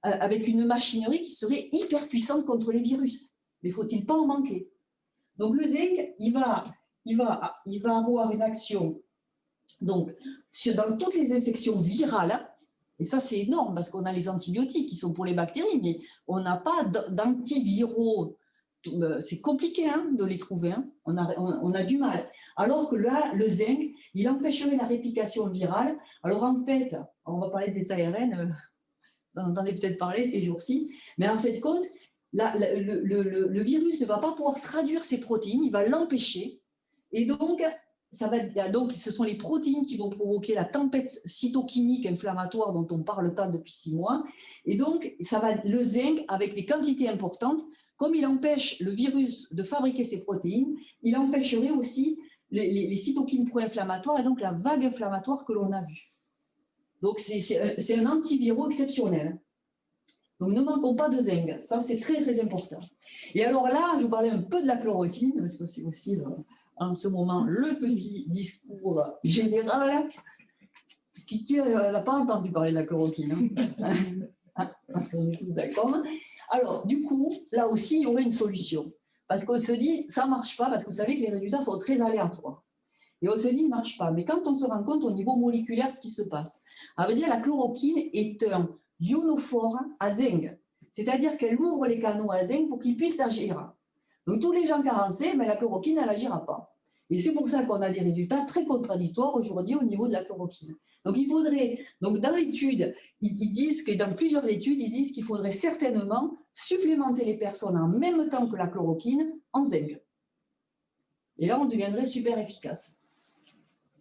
avec une machinerie qui serait hyper puissante contre les virus. Mais faut-il pas en manquer? Donc le zinc, il va avoir une action donc, dans toutes les infections virales, et ça c'est énorme parce qu'on a les antibiotiques qui sont pour les bactéries, mais on n'a pas d'antiviraux. C'est compliqué de les trouver, on a du mal. Alors que là, le zinc, il empêcherait la réplication virale. Alors en fait, on va parler des ARN, vous en entendez peut-être parler ces jours-ci, mais en fait, compte, le virus ne va pas pouvoir traduire ses protéines, il va l'empêcher. Et donc, ce sont les protéines qui vont provoquer la tempête cytokinique inflammatoire dont on parle tant depuis 6 mois. Et donc, le zinc, avec des quantités importantes, comme il empêche le virus de fabriquer ses protéines, il empêcherait aussi les cytokines pro-inflammatoires et donc la vague inflammatoire que l'on a vue. Donc, c'est un antiviraux exceptionnel. Donc, ne manquons pas de zinc. Ça, c'est très, très important. Et alors là, je vous parlais un peu de la chloroquine, parce que c'est aussi, en ce moment, le petit discours général. Qui n'a pas entendu parler de la chloroquine, on est tous d'accord. Alors, du coup, là aussi, il y aurait une solution. Parce qu'on se dit, ça ne marche pas, parce que vous savez que les résultats sont très aléatoires. Et on se dit, il ne marche pas. Mais quand on se rend compte au niveau moléculaire ce qui se passe, ça veut dire que la chloroquine est un ionophore à zinc. C'est-à-dire qu'elle ouvre les canaux à zinc pour qu'ils puissent agir. Donc, tous les gens carencés, mais la chloroquine, elle n'agira pas. Et c'est pour ça qu'on a des résultats très contradictoires aujourd'hui au niveau de la chloroquine. Donc, il faudrait, dans l'étude, ils disent que dans plusieurs études, ils disent qu'il faudrait certainement supplémenter les personnes en même temps que la chloroquine en zinc. Et là, on deviendrait super efficace.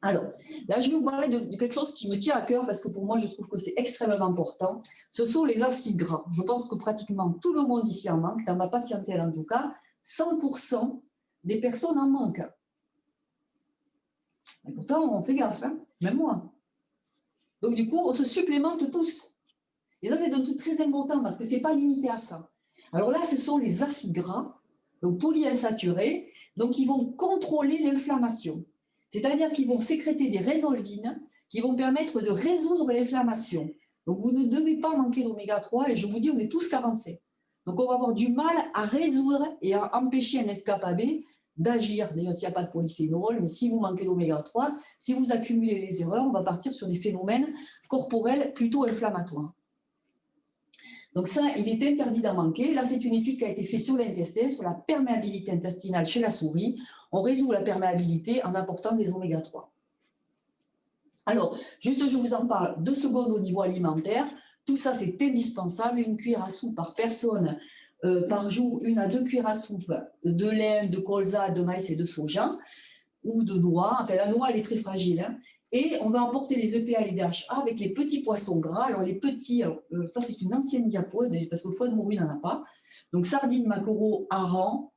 Alors, là, je vais vous parler de quelque chose qui me tient à cœur parce que pour moi, je trouve que c'est extrêmement important. Ce sont les acides gras. Je pense que pratiquement tout le monde ici en manque, dans ma patientèle en tout cas, 100% des personnes en manquent. Et pourtant, on fait gaffe, même moi. Donc, du coup, on se supplémente tous. Et ça, c'est un truc très important parce que ce n'est pas limité à ça. Alors là, ce sont les acides gras, donc polyinsaturés, donc ils vont contrôler l'inflammation. C'est-à-dire qu'ils vont sécréter des résolvines qui vont permettre de résoudre l'inflammation. Donc, vous ne devez pas manquer d'oméga 3 et je vous dis, on est tous carencés. Donc, on va avoir du mal à résoudre et à empêcher un FKB d'agir. D'ailleurs, s'il n'y a pas de polyphénol, mais si vous manquez d'oméga 3, si vous accumulez les erreurs, on va partir sur des phénomènes corporels plutôt inflammatoires. Donc ça, il est interdit d'en manquer. Là, c'est une étude qui a été faite sur l'intestin, sur la perméabilité intestinale chez la souris. On résout la perméabilité en apportant des oméga 3. Alors, juste, je vous en parle 2 secondes au niveau alimentaire. Tout ça, c'est indispensable. Une cuillère à soupe par personne par jour, 1 à 2 cuillères à soupe de lin, de colza, de maïs et de soja, ou de noix. Enfin, la noix, elle est très fragile. Et on va emporter les EPA et les DHA avec les petits poissons gras. Alors, les petits, ça, c'est une ancienne diapo, parce que le foie de morue, il n'en a pas. Donc, sardines, maquereaux, harengs,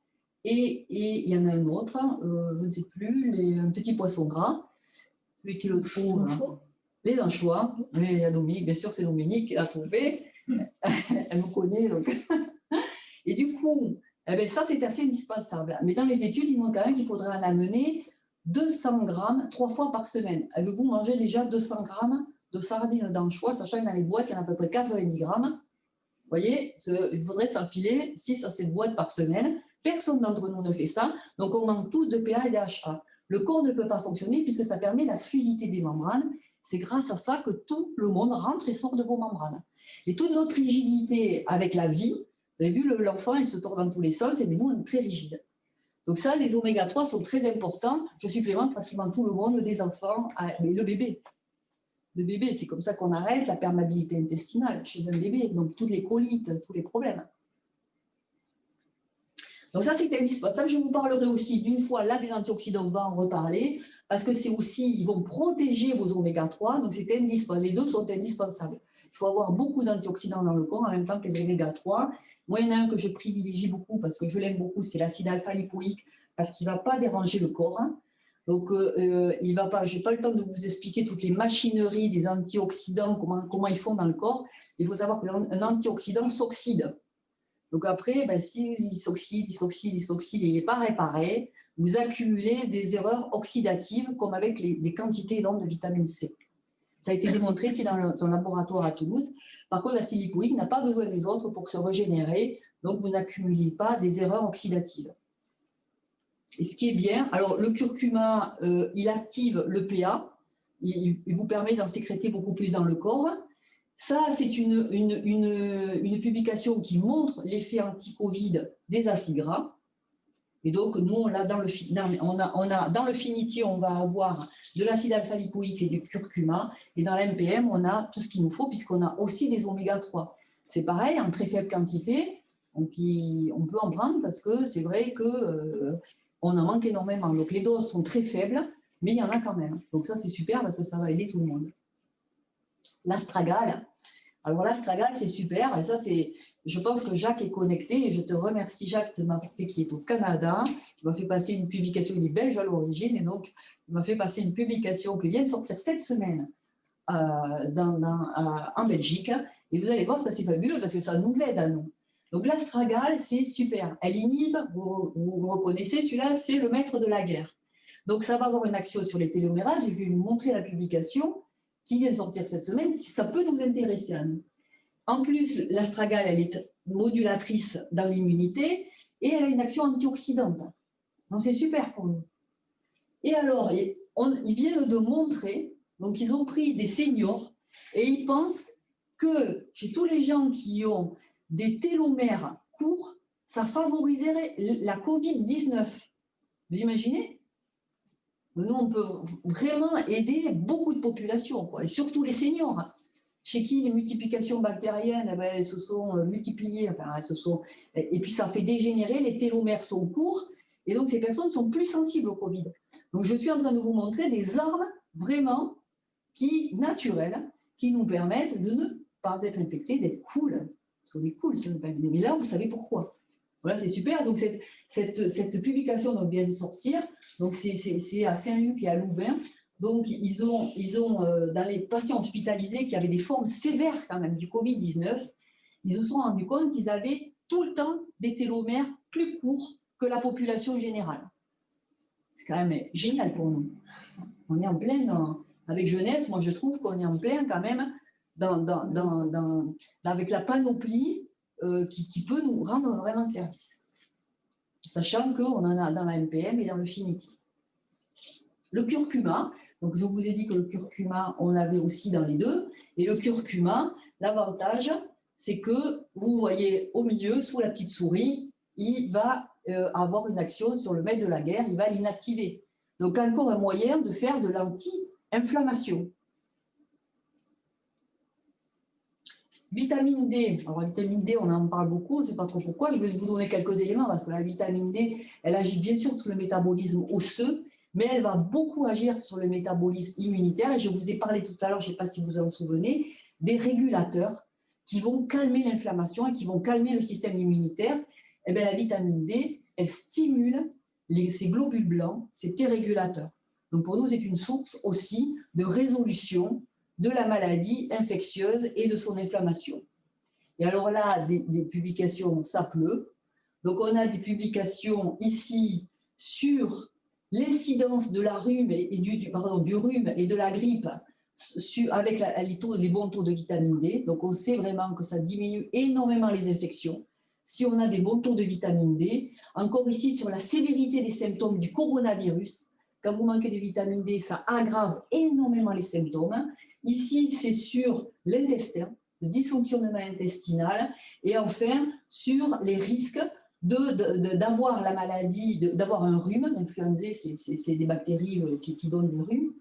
et il y en a un autre, je ne sais plus, un petit poisson gras. Celui qui le trouve, les anchois. Mais il y a Dominique, bien sûr, c'est Dominique qui l'a trouvé. Elle me connaît, donc. Et du coup, ça, c'est assez indispensable. Mais dans les études, ils montrent quand même qu'il faudrait en amener 200 grammes 3 fois par semaine. Avez-vous mangé déjà 200 grammes de sardines d'anchois, sachant que dans les boîtes, il y en a à peu près 90 grammes. voyez, il faudrait s'enfiler 6 à 7 boîtes par semaine. Personne d'entre nous ne fait ça. Donc, on manque tous de PA et d'HA. Le corps ne peut pas fonctionner puisque ça permet la fluidité des membranes. C'est grâce à ça que tout le monde rentre et sort de vos membranes. Et toute notre rigidité avec la vie, vous avez vu, l'enfant, il se tord dans tous les sens et nous, on est très rigide. Donc ça, les oméga-3 sont très importants. Je supplémente pratiquement tout le monde, des enfants, mais le bébé. Le bébé, c'est comme ça qu'on arrête la perméabilité intestinale chez un bébé. Donc toutes les colites, tous les problèmes. Donc ça, c'est indispensable. Je vous parlerai aussi d'une fois là des antioxydants, on va en reparler, parce que c'est aussi, ils vont protéger vos oméga-3, donc c'est indispensable. Les deux sont indispensables. Il faut avoir beaucoup d'antioxydants dans le corps en même temps que les oméga-3. Moi, il y en a un que je privilégie beaucoup parce que je l'aime beaucoup, c'est l'acide alpha-lipoïque, parce qu'il ne va pas déranger le corps. Donc, il va pas, je n'ai pas le temps de vous expliquer toutes les machineries des antioxydants, comment ils font dans le corps. Il faut savoir qu'un antioxydant s'oxyde. Donc après, ben, s'il s'oxyde, et il n'est pas réparé, vous accumulez des erreurs oxydatives comme avec des quantités énormes de vitamine C. Ça a été démontré ici dans un laboratoire à Toulouse. Par contre, l'acide lipoïque n'a pas besoin des autres pour se régénérer, donc vous n'accumulez pas des erreurs oxydatives. Et ce qui est bien, alors le curcuma, il active le PA, il vous permet d'en sécréter beaucoup plus dans le corps. Ça, c'est une publication qui montre l'effet anti-Covid des acides gras. Et donc, nous, on a dans le Finity, on va avoir de l'acide alpha-lipoïque et du curcuma. Et dans l'MPM, on a tout ce qu'il nous faut, puisqu'on a aussi des oméga-3. C'est pareil, en très faible quantité, donc on peut en prendre parce que c'est vrai qu'on en manque énormément. Donc, les doses sont très faibles, mais il y en a quand même. Donc, ça, c'est super parce que ça va aider tout le monde. L'astragale. Alors, l'astragale, c'est super. Et ça, je pense que Jacques est connecté. Et je te remercie, Jacques, de m'avoir fait, qui est au Canada, qui m'a fait passer une publication. Il est belge à l'origine. Et donc, il m'a fait passer une publication qui vient de sortir cette semaine en Belgique. Et vous allez voir, ça, c'est fabuleux parce que ça nous aide à nous. Donc, l'astragale, c'est super. Elle inhibe, vous reconnaissez, celui-là, c'est le maître de la guerre. Donc, ça va avoir une action sur les télomérases. Je vais vous montrer la publication qui vient de sortir cette semaine, ça peut nous intéresser à nous. En plus, l'astragale, elle est modulatrice dans l'immunité et elle a une action antioxydante. Donc, c'est super pour nous. Et alors, ils viennent de montrer, donc ils ont pris des seniors et ils pensent que chez tous les gens qui ont des télomères courts, ça favoriserait la Covid-19. Vous imaginez ? Nous, on peut vraiment aider beaucoup de populations, quoi, et surtout les seniors, chez qui les multiplications bactériennes elles se sont multipliées, et puis ça fait dégénérer, les télomères sont courts, et donc ces personnes sont plus sensibles au Covid. Donc je suis en train de vous montrer des armes vraiment naturelles qui nous permettent de ne pas être infectés, d'être cool. Parce qu'on est cool sur le papier. Mais là, vous savez pourquoi. Voilà, c'est super. Donc, cette publication donc, vient de sortir. Donc, c'est à Saint-Luc et à Louvain. Donc, ils ont dans les patients hospitalisés qui avaient des formes sévères quand même du Covid-19, ils se sont rendus compte qu'ils avaient tout le temps des télomères plus courts que la population générale. C'est quand même génial pour nous. On est en plein avec jeunesse. Moi, je trouve qu'on est en plein quand même avec la panoplie qui peut nous rendre vraiment service, sachant qu'on en a dans la MPM et dans le Finity. Le curcuma, donc je vous ai dit que le curcuma, on l'avait aussi dans les deux, et le curcuma, l'avantage, c'est que vous voyez au milieu, sous la petite souris, il va avoir une action sur le maître de la guerre, il va l'inactiver. Donc encore un moyen de faire de l'anti-inflammation. Vitamine D, alors la vitamine D, on en parle beaucoup, on ne sait pas trop pourquoi, je vais vous donner quelques éléments parce que la vitamine D, elle agit bien sûr sur le métabolisme osseux, mais elle va beaucoup agir sur le métabolisme immunitaire. Et je vous ai parlé tout à l'heure, je ne sais pas si vous vous en souvenez, des régulateurs qui vont calmer l'inflammation et qui vont calmer le système immunitaire. Et bien, la vitamine D, elle stimule ces globules blancs, ces T régulateurs. Donc pour nous, c'est une source aussi de résolution de la maladie infectieuse et de son inflammation. Et alors là, des publications, ça pleut. Donc on a des publications ici sur l'incidence de la rhume du rhume et de la grippe avec les bons taux de vitamine D. Donc, on sait vraiment que ça diminue énormément les infections. Si on a des bons taux de vitamine D, encore ici, sur la sévérité des symptômes du coronavirus, quand vous manquez de vitamine D, ça aggrave énormément les symptômes. Ici, c'est sur l'intestin, le dysfonctionnement intestinal, et enfin, sur les risques d'avoir la maladie, d'avoir un rhume. L'influenza, c'est des bactéries qui donnent le rhume,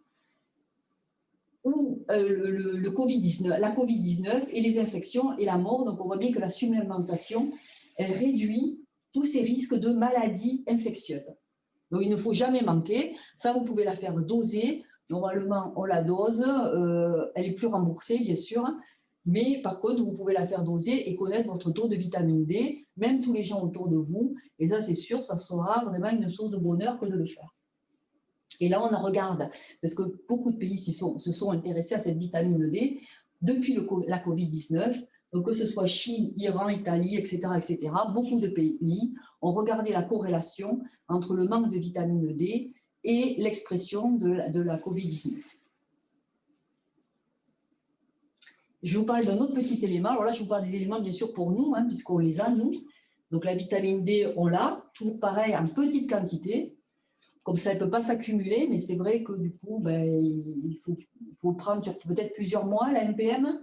ou le COVID-19, la COVID-19 et les infections et la mort. Donc, on voit bien que la supplémentation, elle réduit tous ces risques de maladies infectieuses. Donc, il ne faut jamais manquer. Ça, vous pouvez la faire doser. Normalement, on la dose. Elle est plus remboursée, bien sûr. Mais par contre, vous pouvez la faire doser et connaître votre taux de vitamine D, même tous les gens autour de vous. Et ça, c'est sûr, ça sera vraiment une source de bonheur que de le faire. Et là, on en regarde, parce que beaucoup de pays se sont intéressés à cette vitamine D depuis la COVID-19. Donc, que ce soit Chine, Iran, Italie, etc., etc., beaucoup de pays ont regardé la corrélation entre le manque de vitamine D et l'expression de la COVID-19. Je vous parle d'un autre petit élément. Alors là, je vous parle des éléments, bien sûr, pour nous, puisqu'on les a, nous. Donc, la vitamine D, on l'a, toujours pareil, en petite quantité. Comme ça, elle ne peut pas s'accumuler, mais c'est vrai que du coup, il faut prendre sur peut-être plusieurs mois la MPM.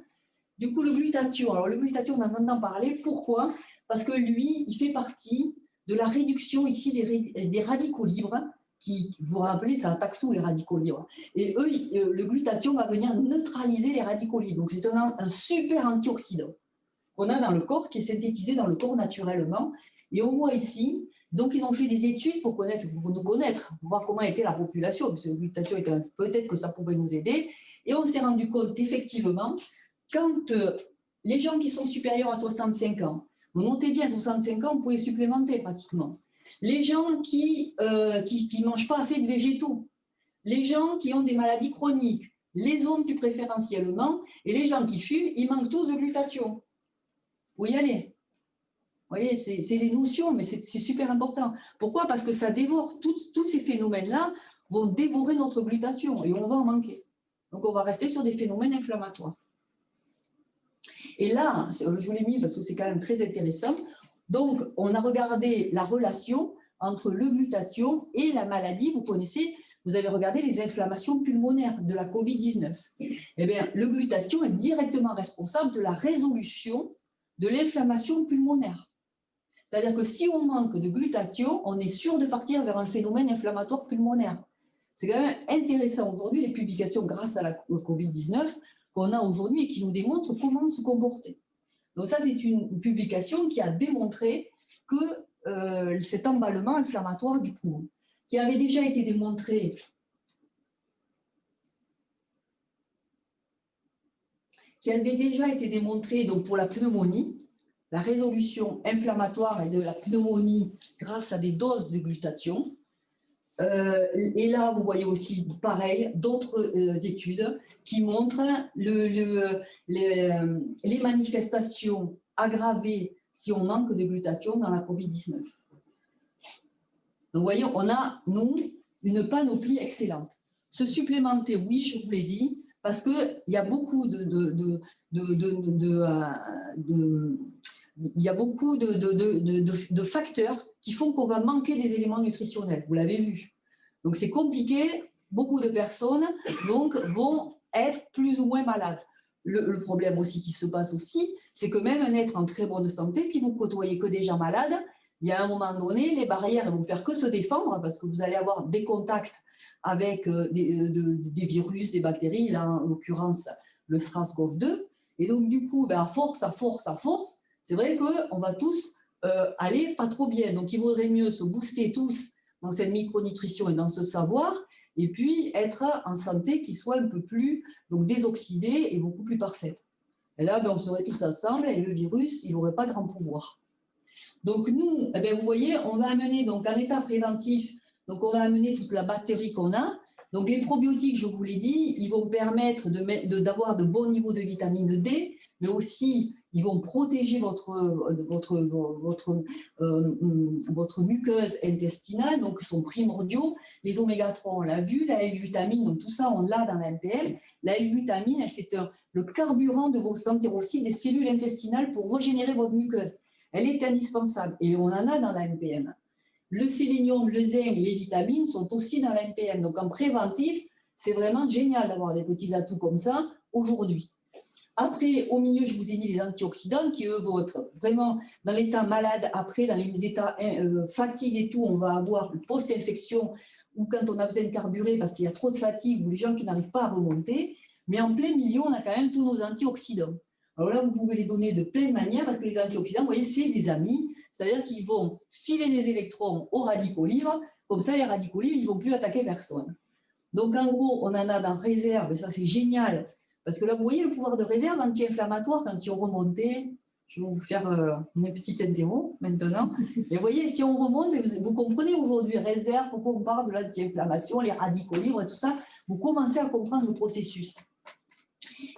Du coup, le glutathion. Alors, le glutathion, on en entend parler. Pourquoi? Parce que lui, il fait partie de la réduction ici des radicaux libres, qui, vous vous rappelez, ça attaque tous les radicaux libres. Et eux, le glutathion va venir neutraliser les radicaux libres. Donc, c'est un super antioxydant qu'on a dans le corps, qui est synthétisé dans le corps naturellement. Et on voit ici, donc ils ont fait des études pour nous connaître, pour voir comment était la population, parce que le glutathion, peut-être que ça pouvait nous aider. Et on s'est rendu compte qu'effectivement, quand les gens qui sont supérieurs à 65 ans, vous notez bien, 65 ans, vous pouvez supplémenter pratiquement. Les gens qui ne mangent pas assez de végétaux, les gens qui ont des maladies chroniques, les hommes plus préférentiellement, et les gens qui fument, ils manquent tous de glutathion. Vous y allez. Vous voyez, c'est des notions, mais c'est super important. Pourquoi? Parce que ça dévore, tous ces phénomènes-là vont dévorer notre glutathion et on va en manquer. Donc, on va rester sur des phénomènes inflammatoires. Et là, je vous l'ai mis parce que c'est quand même très intéressant. Donc, on a regardé la relation entre le glutathion et la maladie. Vous connaissez, vous avez regardé les inflammations pulmonaires de la COVID-19. Eh bien, le glutathion est directement responsable de la résolution de l'inflammation pulmonaire. C'est-à-dire que si on manque de glutathion, on est sûr de partir vers un phénomène inflammatoire pulmonaire. C'est quand même intéressant aujourd'hui, les publications grâce à la COVID-19 qu'on a aujourd'hui et qui nous démontrent comment se comporter. Donc ça, c'est une publication qui a démontré que cet emballement inflammatoire du poumon, qui avait déjà été démontré donc pour la pneumonie, la résolution inflammatoire et de la pneumonie grâce à des doses de glutathion. Et là, vous voyez aussi, pareil, d'autres études qui montrent les manifestations aggravées si on manque de glutathion dans la COVID-19. Donc, vous voyez, on a, nous, une panoplie excellente. Se supplémenter, oui, je vous l'ai dit, parce qu'il y a beaucoup de facteurs qui font qu'on va manquer des éléments nutritionnels. Vous l'avez vu. Donc, c'est compliqué. Beaucoup de personnes donc, vont être plus ou moins malades. Le problème aussi qui se passe aussi, c'est que même un être en très bonne santé, si vous côtoyez que des gens malades, il y a un moment donné, les barrières vont faire que se défendre parce que vous allez avoir des contacts avec des virus, des bactéries, là en l'occurrence le SRAS-CoV-2. Et donc, du coup, à force, c'est vrai qu'on va tous aller pas trop bien. Donc, il vaudrait mieux se booster tous dans cette micronutrition et dans ce savoir, et puis être en santé qui soit un peu plus désoxydée et beaucoup plus parfaite. Et là, on serait tous ensemble et le virus, il n'aurait pas grand pouvoir. Donc, nous, vous voyez, on va amener donc, en état préventif, donc on va amener toute la batterie qu'on a. Donc, les probiotiques, je vous l'ai dit, ils vont permettre d'avoir de bons niveaux de vitamine D, mais aussi, ils vont protéger votre muqueuse intestinale, donc ils sont primordiaux. Les oméga-3, on l'a vu, la L-glutamine, donc tout ça, on l'a dans la MPM. La L-glutamine, c'est le carburant de vos entérocytes, des cellules intestinales pour régénérer votre muqueuse. Elle est indispensable et on en a dans la MPM. Le sélénium, le zinc, les vitamines sont aussi dans la MPM. Donc en préventif, c'est vraiment génial d'avoir des petits atouts comme ça aujourd'hui. Après, au milieu, je vous ai mis des antioxydants qui, eux, vont être vraiment dans l'état malade. Après, dans les états fatigue et tout, on va avoir une post-infection ou quand on a besoin de carburer parce qu'il y a trop de fatigue ou les gens qui n'arrivent pas à remonter. Mais en plein milieu, on a quand même tous nos antioxydants. Alors là, vous pouvez les donner de plein de manières parce que les antioxydants, vous voyez, c'est des amis. C'est-à-dire qu'ils vont filer des électrons aux radicaux libres. Comme ça, les radicaux libres, ils ne vont plus attaquer personne. Donc, en gros, on en a dans réserve, et ça, c'est génial. Parce que là, vous voyez le pouvoir de réserve anti-inflammatoire quand on remontait. Je vais vous faire une petite interro maintenant. Et vous voyez, si on remonte, vous comprenez aujourd'hui réserve, pourquoi on parle de l'anti-inflammation, les radicaux libres et tout ça, vous commencez à comprendre le processus.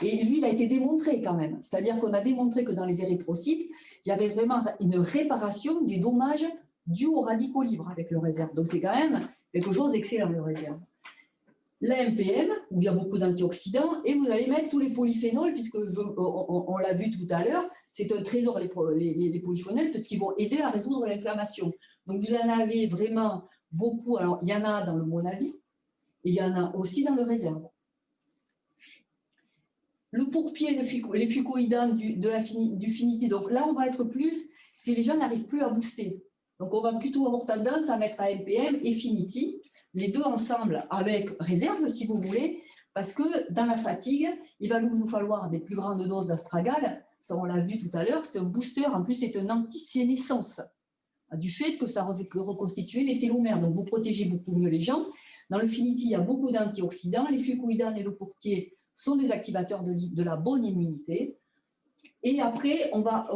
Et lui, il a été démontré quand même. C'est-à-dire qu'on a démontré que dans les érythrocytes, il y avait vraiment une réparation des dommages dus aux radicaux libres avec le réserve. Donc, c'est quand même quelque chose d'excellent, le réserve. La MPM, où il y a beaucoup d'antioxydants, et vous allez mettre tous les polyphénols, puisque on l'a vu tout à l'heure, c'est un trésor, les polyphénols, parce qu'ils vont aider à résoudre l'inflammation. Donc, vous en avez vraiment beaucoup. Alors, il y en a dans le Monavi, et il y en a aussi dans le réserve. Le pourpier, les fucoïdans du Finity. Donc là, on va être plus, si les gens n'arrivent plus à booster. Donc, on va plutôt avoir tendance à mettre à MPM et Finity, les deux ensemble avec réserve, si vous voulez, parce que dans la fatigue, il va nous falloir des plus grandes doses d'astragale. Ça, on l'a vu tout à l'heure, c'est un booster. En plus, c'est un anti-sénescence, du fait que ça reconstitue les télomères. Donc, vous protégez beaucoup mieux les gens. Dans le Finity, il y a beaucoup d'antioxydants. Les fucoïdans et le pourpier sont des activateurs de la bonne immunité. Et après, on va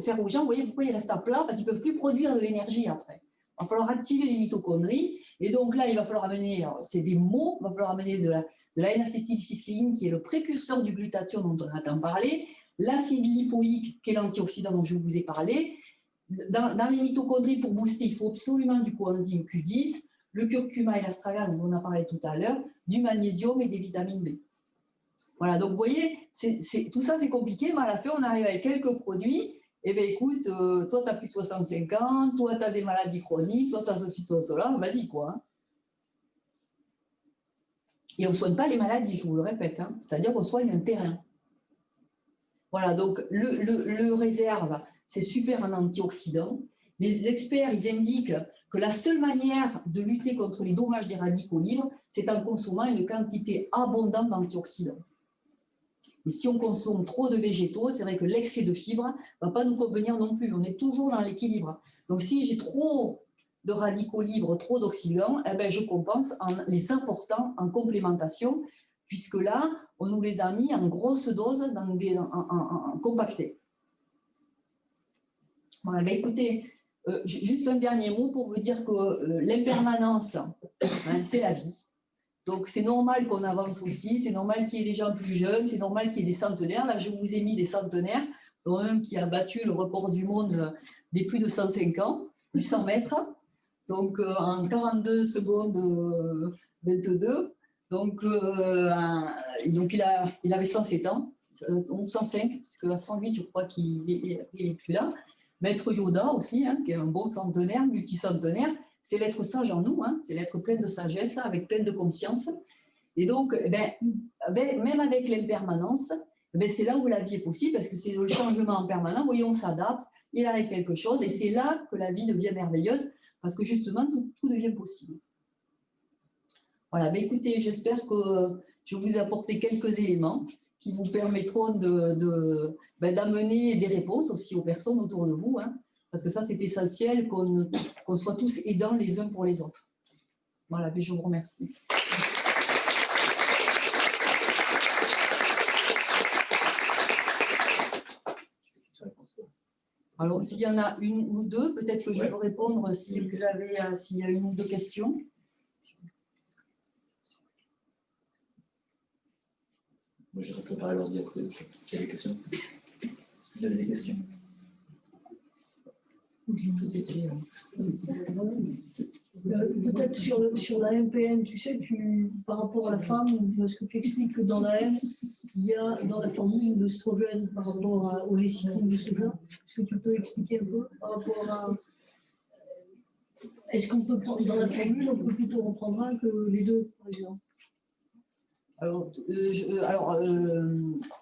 faire aux gens, vous voyez pourquoi ils restent à plat, parce qu'ils ne peuvent plus produire de l'énergie après. Il va falloir activer les mitochondries. Et donc là, il va falloir amener, c'est des mots, il va falloir amener de la N-acétylcystéine, qui est le précurseur du glutathion dont on a tant parlé, l'acide lipoïque, qui est l'antioxydant dont je vous ai parlé. Dans les mitochondries, pour booster, il faut absolument du coenzyme Q10, le curcuma et l'astragale, dont on a parlé tout à l'heure, du magnésium et des vitamines B. Voilà, donc vous voyez, tout ça c'est compliqué, mais à la fin on arrive avec quelques produits. Eh bien écoute, toi tu as plus de 65 ans, toi tu as des maladies chroniques, toi tu as ceci, toi cela, vas-y quoi. Hein. Et on ne soigne pas les maladies, je vous le répète, hein. C'est-à-dire qu'on soigne un terrain. Voilà, donc le réserve, c'est super en antioxydants. Les experts, ils indiquent que la seule manière de lutter contre les dommages des radicaux libres, c'est en consommant une quantité abondante d'antioxydants. Et si on consomme trop de végétaux, c'est vrai que l'excès de fibres ne va pas nous convenir non plus. On est toujours dans l'équilibre. Donc, si j'ai trop de radicaux libres, trop d'oxydants, eh ben, je compense en les apportant en complémentation, puisque là, on nous les a mis en grosse dose, en compacté. Voilà, ben, écoutez, juste un dernier mot pour vous dire que l'impermanence, hein, c'est la vie. Donc, c'est normal qu'on avance aussi, c'est normal qu'il y ait des gens plus jeunes, c'est normal qu'il y ait des centenaires. Là, je vous ai mis des centenaires, dont un qui a battu le record du monde des plus de 105 ans, du 100 mètres. Donc, en 42 secondes 22. Donc il avait 107 ans, 105, parce qu'à 108, je crois qu'il n'est plus là. Maître Yoda aussi, hein, qui est un bon centenaire, multicentenaire. C'est l'être sage en nous, hein, c'est l'être plein de sagesse, avec plein de conscience. Et donc, même avec l'impermanence, c'est là où la vie est possible, parce que c'est le changement en permanent. Vous voyez, on s'adapte, il arrive quelque chose, et c'est là que la vie devient merveilleuse, parce que justement, tout devient possible. Voilà, écoutez, j'espère que je vous ai apporté quelques éléments qui vous permettront d'amener des réponses aussi aux personnes autour de vous, hein. Parce que ça, c'est essentiel qu'on soit tous aidants les uns pour les autres. Voilà, je vous remercie. Alors, s'il y en a une ou deux, peut-être que je peux répondre si vous avez, s'il y a une ou deux questions. Je vais préparer leur dire qu'il y a des questions. Vous avez des questions? Tout était. Peut-être sur la MPM, tu sais, par rapport à la femme, parce que tu expliques que dans la M, il y a dans la formule l'œstrogène par rapport aux lécithines de soja. Est-ce que tu peux expliquer un peu par rapport à. Est-ce qu'on peut prendre dans la formule, on peut plutôt reprendre un que les deux, par exemple? Alors,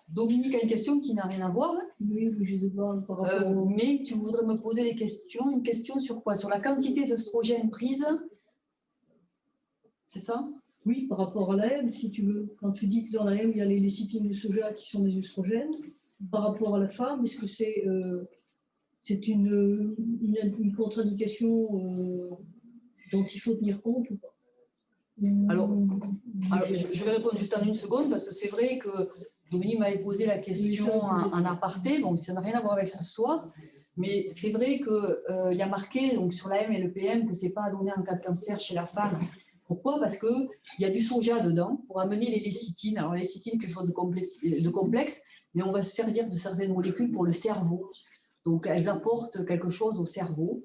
Dominique a une question qui n'a rien à voir. Oui, je sais pas, par rapport mais tu voudrais me poser des questions. Une question sur quoi? Sur la quantité d'œstrogène prise? C'est ça? Oui, par rapport à la M, si tu veux. Quand tu dis que dans la M, il y a les lécithines de soja qui sont des œstrogènes, par rapport à la femme, est-ce que c'est une contre-indication dont il faut tenir compte ou pas? Alors, je vais répondre juste en une seconde, parce que c'est vrai que Dominique m'avait posé la question en aparté, bon, ça n'a rien à voir avec ce soir, mais c'est vrai qu'il y a marqué donc, sur la M et le PM que ce n'est pas à donner en cas de cancer chez la femme. Pourquoi? Parce qu'il y a du soja dedans pour amener les lécithines. Alors, les lécithines, quelque chose de complexe, mais on va se servir de certaines molécules pour le cerveau. Donc, elles apportent quelque chose au cerveau.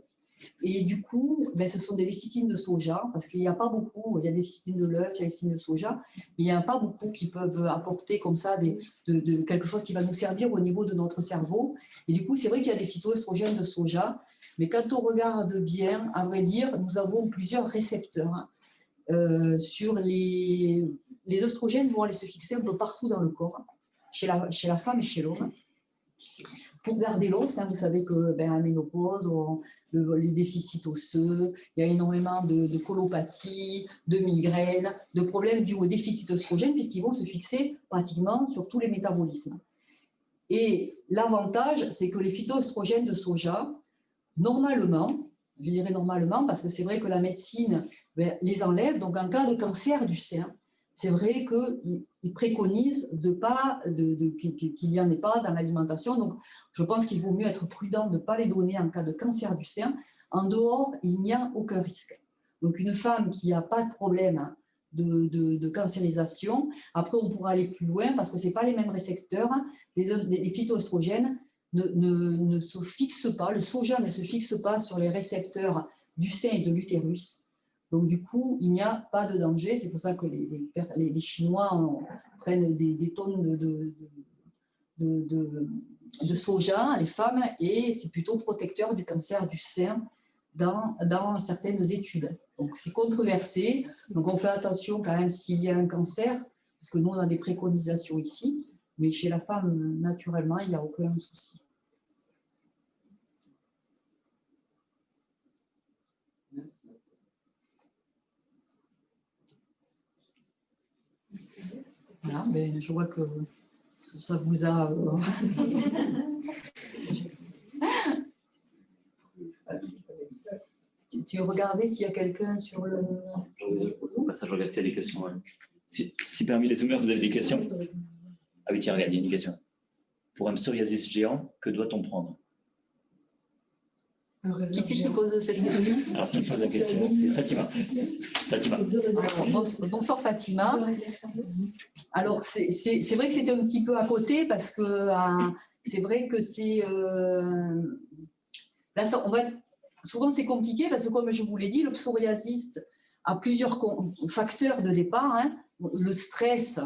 Et du coup, ce sont des lécithines de soja, parce qu'il n'y a pas beaucoup, il y a des lécithines de l'œuf, il y a des lécithines de soja, mais il n'y a pas beaucoup qui peuvent apporter comme ça quelque chose qui va nous servir au niveau de notre cerveau. Et du coup, c'est vrai qu'il y a des phytoestrogènes de soja, mais quand on regarde bien, à vrai dire, nous avons plusieurs récepteurs. Sur les œstrogènes vont aller se fixer un peu partout dans le corps, chez la femme et chez l'homme. Pour garder l'os, vous savez que la ménopause, les déficits osseux, il y a énormément de colopathie, de migraines, de problèmes dus au déficit œstrogène, puisqu'ils vont se fixer pratiquement sur tous les métabolismes. Et l'avantage, c'est que les phytoestrogènes de soja, normalement, je dirais normalement, parce que c'est vrai que la médecine les enlève, donc en cas de cancer du sein, c'est vrai qu'ils préconisent qu'il n'y en ait pas dans l'alimentation. Donc, je pense qu'il vaut mieux être prudent de ne pas les donner en cas de cancer du sein. En dehors, il n'y a aucun risque. Donc, une femme qui n'a pas de problème de cancérisation, après, on pourra aller plus loin parce que ce n'est pas les mêmes récepteurs. Les phytoestrogènes ne se fixent pas, le soja ne se fixe pas sur les récepteurs du sein et de l'utérus. Donc, du coup, il n'y a pas de danger. C'est pour ça que les Chinois prennent des tonnes de soja, les femmes, et c'est plutôt protecteur du cancer du sein dans certaines études. Donc, c'est controversé. Donc, on fait attention quand même s'il y a un cancer, parce que nous, on a des préconisations ici, mais chez la femme, naturellement, il n'y a aucun souci. Voilà, je vois que ça vous a... tu regardais s'il y a quelqu'un sur le... Ça, je regarde s'il y a des questions. Ouais. Si parmi les zoomers, vous avez des questions. Ah oui, tiens, regarde, il y a une question. Pour un psoriasis géant, que doit-on prendre? Qui c'est qui pose cette question? Alors, qui pose la question? C'est Fatima. Alors, bonsoir Fatima. Alors, c'est vrai que c'est un petit peu à côté parce que c'est vrai que c'est... Là, souvent, c'est compliqué parce que, comme je vous l'ai dit, le psoriasis a plusieurs facteurs de départ. Hein. Le stress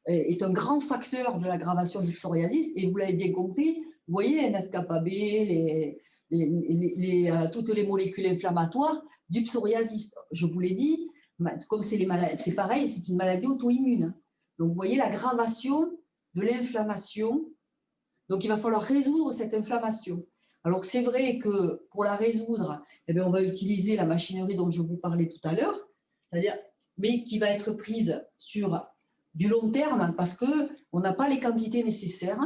est un grand facteur de l'aggravation du psoriasis et vous l'avez bien compris, vous voyez, NF-κB, toutes les molécules inflammatoires du psoriasis. Je vous l'ai dit, comme c'est pareil, c'est une maladie auto-immune. Donc, vous voyez l'aggravation de l'inflammation. Donc, il va falloir résoudre cette inflammation. Alors, c'est vrai que pour la résoudre, on va utiliser la machinerie dont je vous parlais tout à l'heure, mais qui va être prise sur du long terme parce qu'on n'a pas les quantités nécessaires.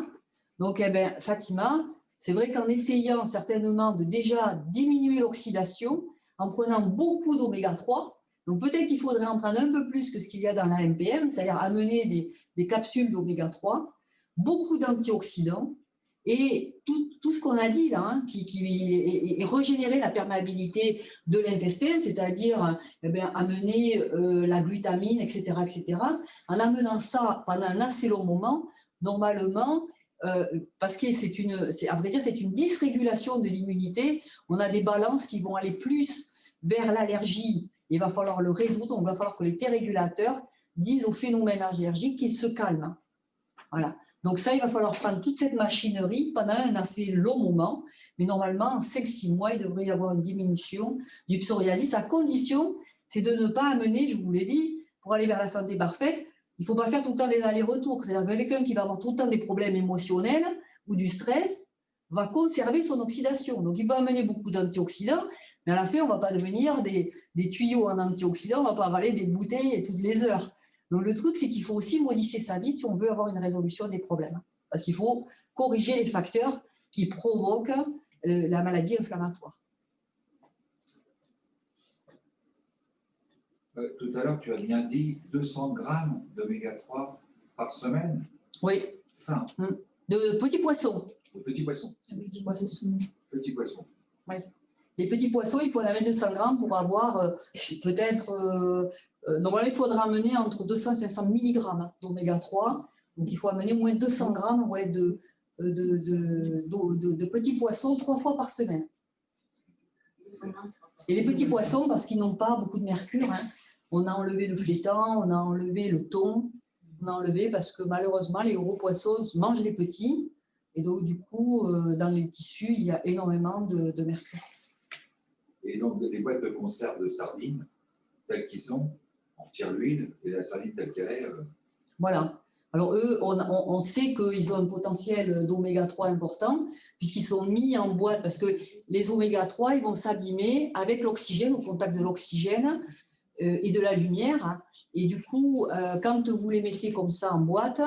Donc, Fatima, c'est vrai qu'en essayant certainement de déjà diminuer l'oxydation, en prenant beaucoup d'oméga 3, donc peut-être qu'il faudrait en prendre un peu plus que ce qu'il y a dans la MPM, c'est-à-dire amener des capsules d'oméga 3, beaucoup d'antioxydants, Et tout ce qu'on a dit là, hein, et régénérer la perméabilité de l'intestin, c'est-à-dire amener la glutamine, etc., en amenant ça pendant un assez long moment, normalement, parce que à vrai dire, c'est une dysrégulation de l'immunité. On a des balances qui vont aller plus vers l'allergie. Il va falloir le résoudre. Donc, il va falloir que les T régulateurs disent au phénomène allergique qu'il se calme. Voilà. Donc ça, il va falloir prendre toute cette machinerie pendant un assez long moment. Mais normalement, en 5-6 mois, il devrait y avoir une diminution du psoriasis, à condition, c'est de ne pas amener, je vous l'ai dit, pour aller vers la santé parfaite, il ne faut pas faire tout le temps des allers-retours. C'est-à-dire que quelqu'un qui va avoir tout le temps des problèmes émotionnels ou du stress va conserver son oxydation. Donc, il peut amener beaucoup d'antioxydants, mais à la fin, on ne va pas devenir des tuyaux en antioxydants, on ne va pas avaler des bouteilles toutes les heures. Donc, le truc, c'est qu'il faut aussi modifier sa vie si on veut avoir une résolution des problèmes. Parce qu'il faut corriger les facteurs qui provoquent la maladie inflammatoire. Tout à l'heure, tu as bien dit 200 grammes d'oméga 3 par semaine. Oui. C'est ça. De petits poissons. De petits poissons. Petits poissons. Petits poissons. Oui. Les petits poissons, il faut en amener 200 grammes pour avoir peut-être... normalement, il faudra amener entre 200 et 500 mg d'oméga 3. Donc, il faut amener au moins 200 grammes de petits poissons 3 fois par semaine. Et les petits poissons, parce qu'ils n'ont pas beaucoup de mercure, hein, on a enlevé le flétan, on a enlevé le thon, on a enlevé parce que malheureusement, les gros poissons mangent les petits. Et donc, du coup, dans les tissus, il y a énormément de mercure. Et donc, les boîtes de conserve de sardines, telles qu'ils sont, on retire l'huile et la sardine telle qu'elle est. Voilà. Alors, eux, on sait qu'ils ont un potentiel d'oméga 3 important, puisqu'ils sont mis en boîte, parce que les oméga 3, ils vont s'abîmer avec l'oxygène, au contact de l'oxygène et de la lumière. Et du coup, quand vous les mettez comme ça en boîte,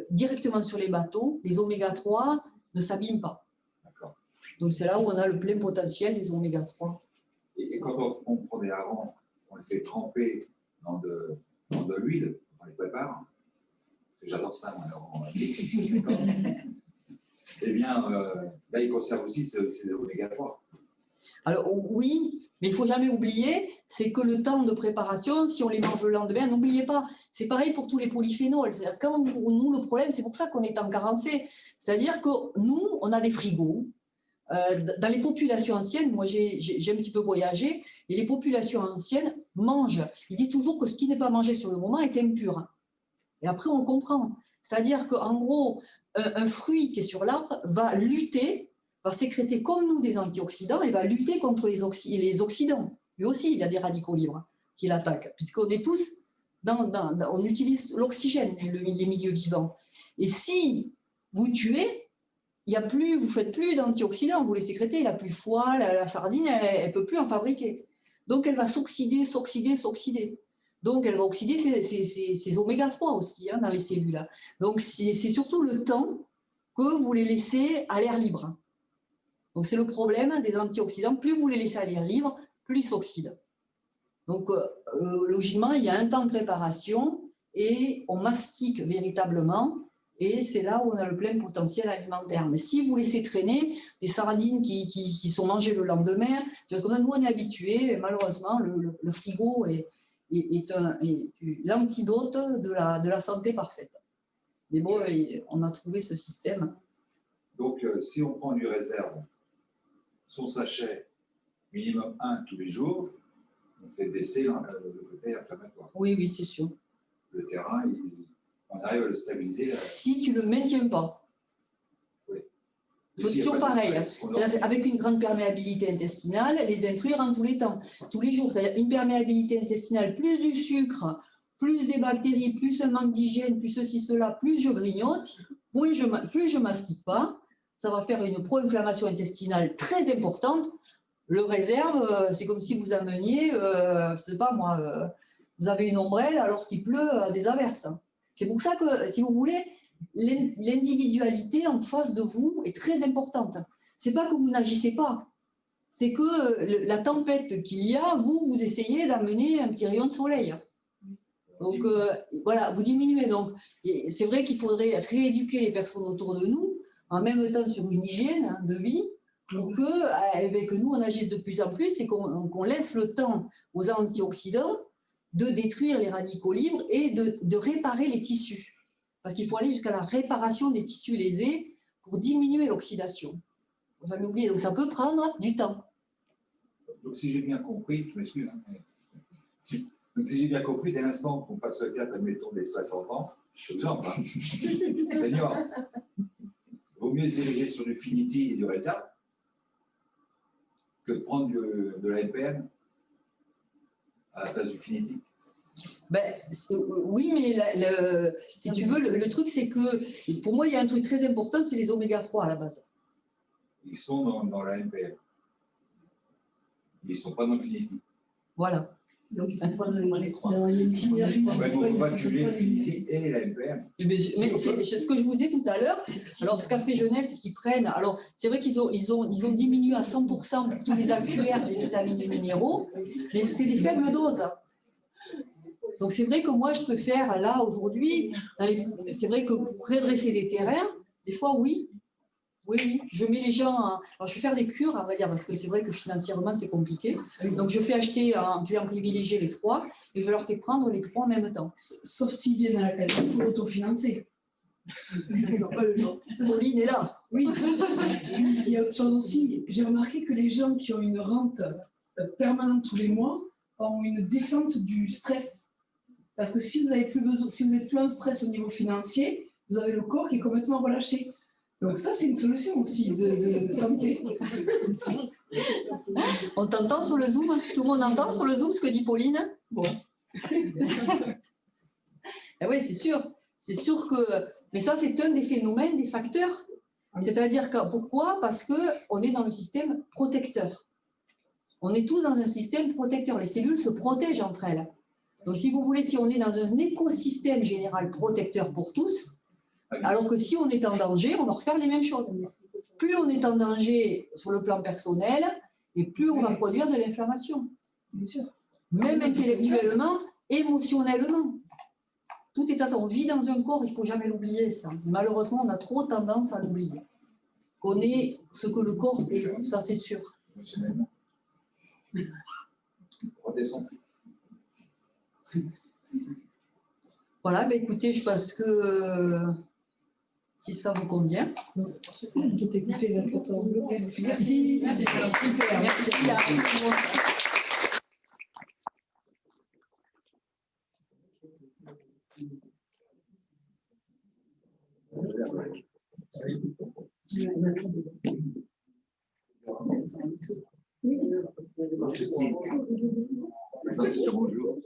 directement sur les bateaux, les oméga 3 ne s'abîment pas. Donc, c'est là où on a le plein potentiel des oméga 3. Et quand on prenait avant, on les fait tremper dans de l'huile, on les prépare. J'adore ça, moi. Alors, eh bien, là, ils conservent aussi ces oméga 3. Alors, oui, mais il ne faut jamais oublier, c'est que le temps de préparation, si on les mange le lendemain, n'oubliez pas, c'est pareil pour tous les polyphénols. C'est-à-dire, quand nous, le problème, c'est pour ça qu'on est en carence. C'est-à-dire que nous, on a des frigos. Dans les populations anciennes, moi j'ai un petit peu voyagé, et les populations anciennes mangent. Ils disent toujours que ce qui n'est pas mangé sur le moment est impur. Et après, on comprend. C'est-à-dire qu'en gros, un fruit qui est sur l'arbre va lutter, va sécréter comme nous des antioxydants et va lutter contre les oxydants. Lui aussi, il y a des radicaux libres qui l'attaquent, puisqu'on est tous on utilise l'oxygène, les milieux vivants. Et si vous tuez, vous ne faites plus d'antioxydants, vous les sécrétez, il n'a plus foie, la sardine, elle ne peut plus en fabriquer. Donc, elle va s'oxyder. Donc, elle va oxyder ses oméga 3 aussi dans les cellules. Donc, c'est surtout le temps que vous les laissez à l'air libre. Donc, c'est le problème des antioxydants. Plus vous les laissez à l'air libre, plus ils s'oxydent. Donc, logiquement, il y a un temps de préparation et on mastique véritablement. Et c'est là où on a le plein potentiel alimentaire. Mais si vous laissez traîner des sardines qui sont mangées le lendemain, comme nous on est habitués, malheureusement, le frigo est l'antidote de la santé parfaite. Mais bon, on a trouvé ce système. Donc, si on prend du réserve, son sachet, minimum 1 tous les jours, on fait baisser le côté inflammatoire. Oui, c'est sûr. Le terrain, on arrive à le stabiliser. Si tu ne le maintiens pas. Oui. C'est toujours pareil. Avec une grande perméabilité intestinale, les intrus rentrent tous les temps, tous les jours. C'est-à-dire une perméabilité intestinale, plus du sucre, plus des bactéries, plus un manque d'hygiène, plus ceci, cela, plus je grignote, plus je mastique pas. Ça va faire une pro-inflammation intestinale très importante. Le réserve, c'est comme si vous ameniez, je ne sais pas moi, vous avez une ombrelle alors qu'il pleut des averses. C'est pour ça que, si vous voulez, l'individualité en face de vous est très importante. Ce n'est pas que vous n'agissez pas, c'est que la tempête qu'il y a, vous essayez d'amener un petit rayon de soleil. Donc, voilà, vous diminuez. Donc, c'est vrai qu'il faudrait rééduquer les personnes autour de nous en même temps sur une hygiène de vie pour que nous, on agisse de plus en plus et qu'on laisse le temps aux antioxydants de détruire les radicaux libres et de réparer les tissus. Parce qu'il faut aller jusqu'à la réparation des tissus lésés pour diminuer l'oxydation. Il ne faut jamais oublier. Donc, ça peut prendre du temps. Donc, si j'ai bien compris, je m'excuse, hein, donc si j'ai bien compris, dès l'instant qu'on passe le cap, admettons, des 60 ans, exemple, hein, senior, vaut mieux s'ériger sur du Finity et du réserve que de prendre de la NPN à la place du Finity. Ben, oui, mais si tu veux, le truc, c'est que pour moi, il y a un truc très important, c'est les oméga 3 à la base. Ils sont dans la NPN. Ils ne sont pas dans le Finity. Voilà. Donc, il faut prendre les trois. Alors, il y a une synergie. En fait, on ne peut pas cumuler le Finity et la NPN. Mais c'est ce que je vous disais tout à l'heure. Alors, ce qu'a fait Jeunesse, c'est qu'ils prennent. Alors, c'est vrai qu'ils ont diminué à 100% pour tous les AQR, les vitamines et minéraux, mais c'est des faibles doses. Donc, c'est vrai que moi, je peux faire, là, aujourd'hui, c'est vrai que pour redresser des terrains, des fois, oui, je mets les gens. Alors, je vais faire des cures, on va dire, parce que c'est vrai que financièrement, c'est compliqué. Donc, je fais acheter en client privilégié les 3 et je leur fais prendre les 3 en même temps. Sauf s'ils viennent à la case pour autofinancer. Pauline est là. Oui. Il y a autre chose aussi. J'ai remarqué que les gens qui ont une rente permanente tous les mois ont une descente du stress. Parce que si vous n'êtes plus en stress au niveau financier, vous avez le corps qui est complètement relâché. Donc ça, c'est une solution aussi de santé. On t'entend sur le Zoom? Tout le monde entend sur le Zoom ce que dit Pauline? Bon. Oui, c'est sûr. C'est sûr que... Mais ça, c'est un des phénomènes, des facteurs. C'est-à-dire que pourquoi? Parce qu'on est dans le système protecteur. On est tous dans un système protecteur. Les cellules se protègent entre elles. Donc, si vous voulez, si on est dans un écosystème général protecteur pour tous, alors que si on est en danger, on va refaire les mêmes choses. Plus on est en danger sur le plan personnel, et plus on va produire de l'inflammation. Même intellectuellement, émotionnellement. Tout est à ça. On vit dans un corps, il ne faut jamais l'oublier, ça. Malheureusement, on a trop tendance à l'oublier. Qu'on est ce que le corps est, ça c'est sûr. Émotionnellement. Redescend. Voilà, ben écoutez, je pense que si ça vous convient. Merci. Merci à vous. Bonjour.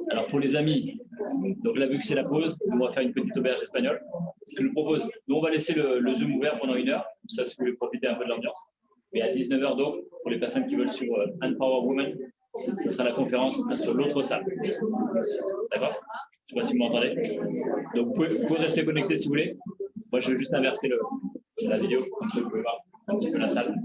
Alors pour les amis, donc là vu que c'est la pause, on va faire une petite auberge espagnole. ce que je vous propose, nous, on va laisser le Zoom ouvert pendant 1 heure. Ça, si vous voulez profiter un peu de l'ambiance. Mais à 19 h donc, pour les personnes qui veulent suivre Empower Women, ce sera la conférence sur l'autre salle. D'accord? Je ne sais pas si vous m'entendez. Donc, vous pouvez rester connecté si vous voulez. Moi, je vais juste inverser la vidéo, comme ça vous pouvez voir un petit peu la salle.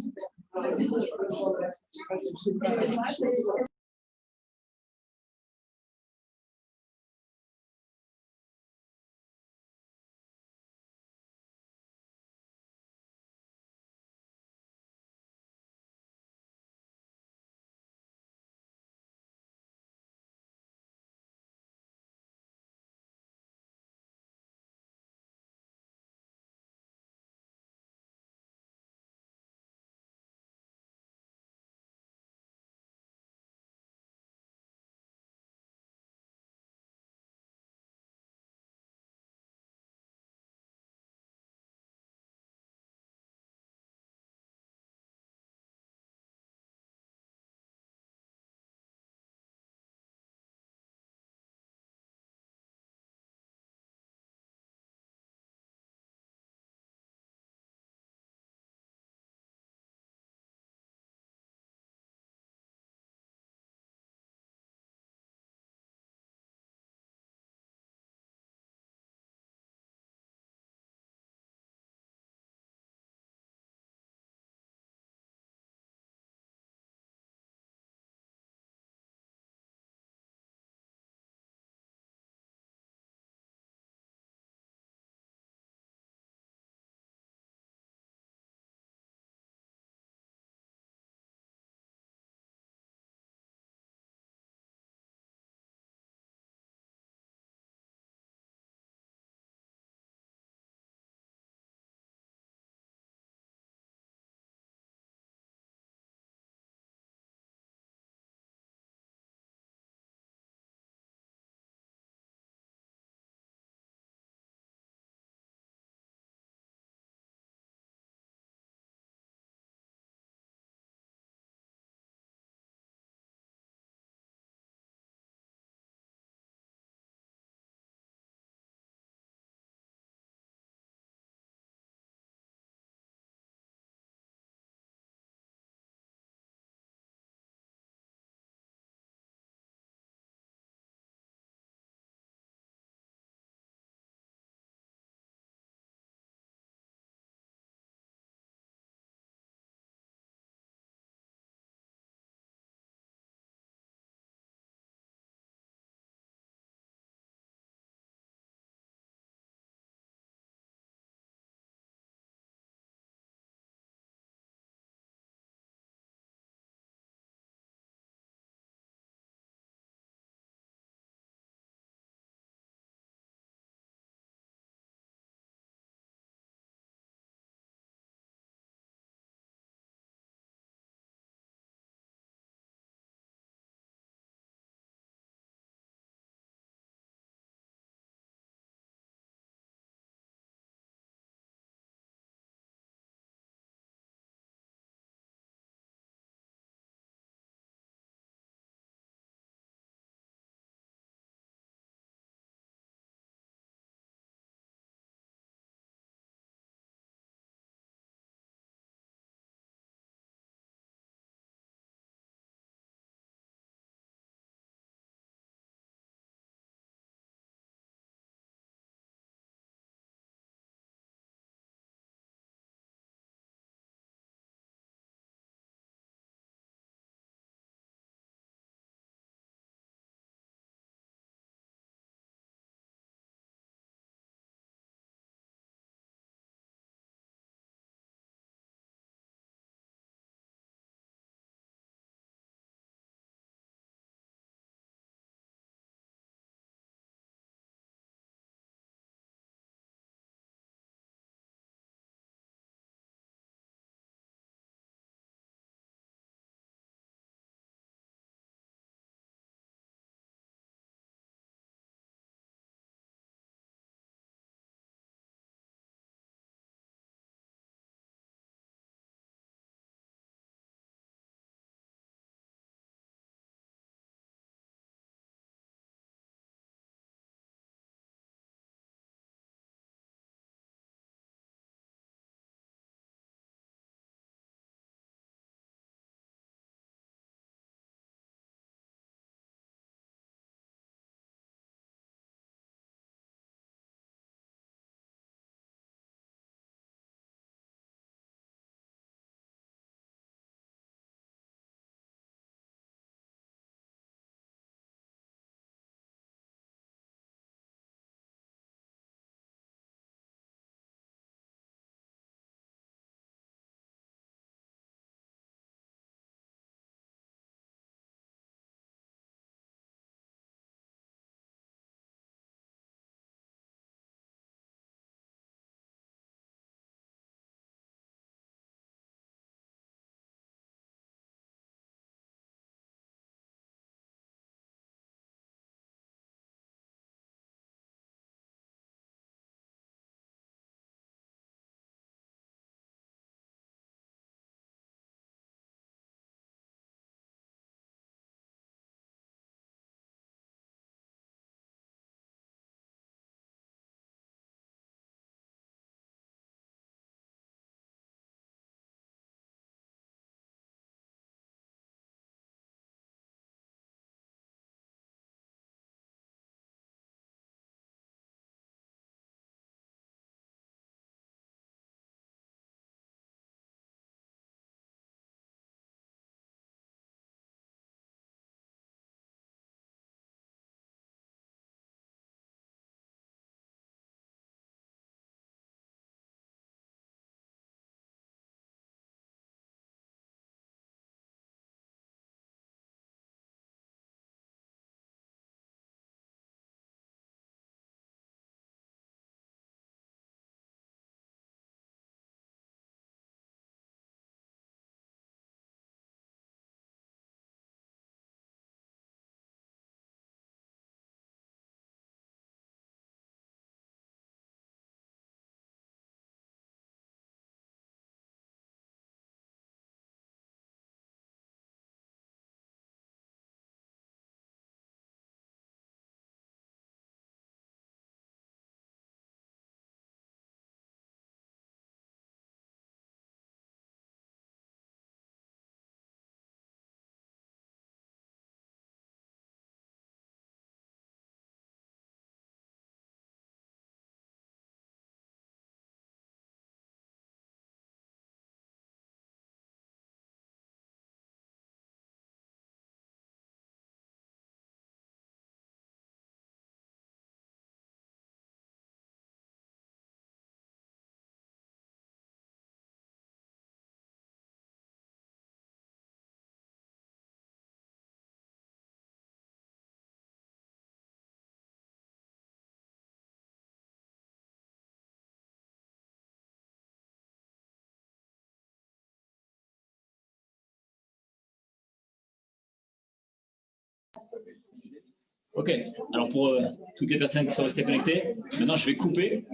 Ok, alors pour toutes les personnes qui sont restées connectées, maintenant je vais couper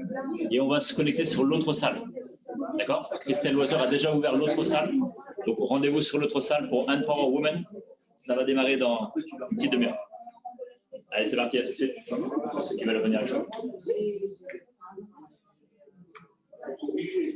et on va se connecter sur l'autre salle. D'accord? Christelle Loiseur a déjà ouvert l'autre salle. Donc rendez-vous sur l'autre salle pour Empower Women. Ça va démarrer dans une petite demi-heure. Allez, c'est parti, à tout de suite. Pour ceux qui veulent venir avec moi.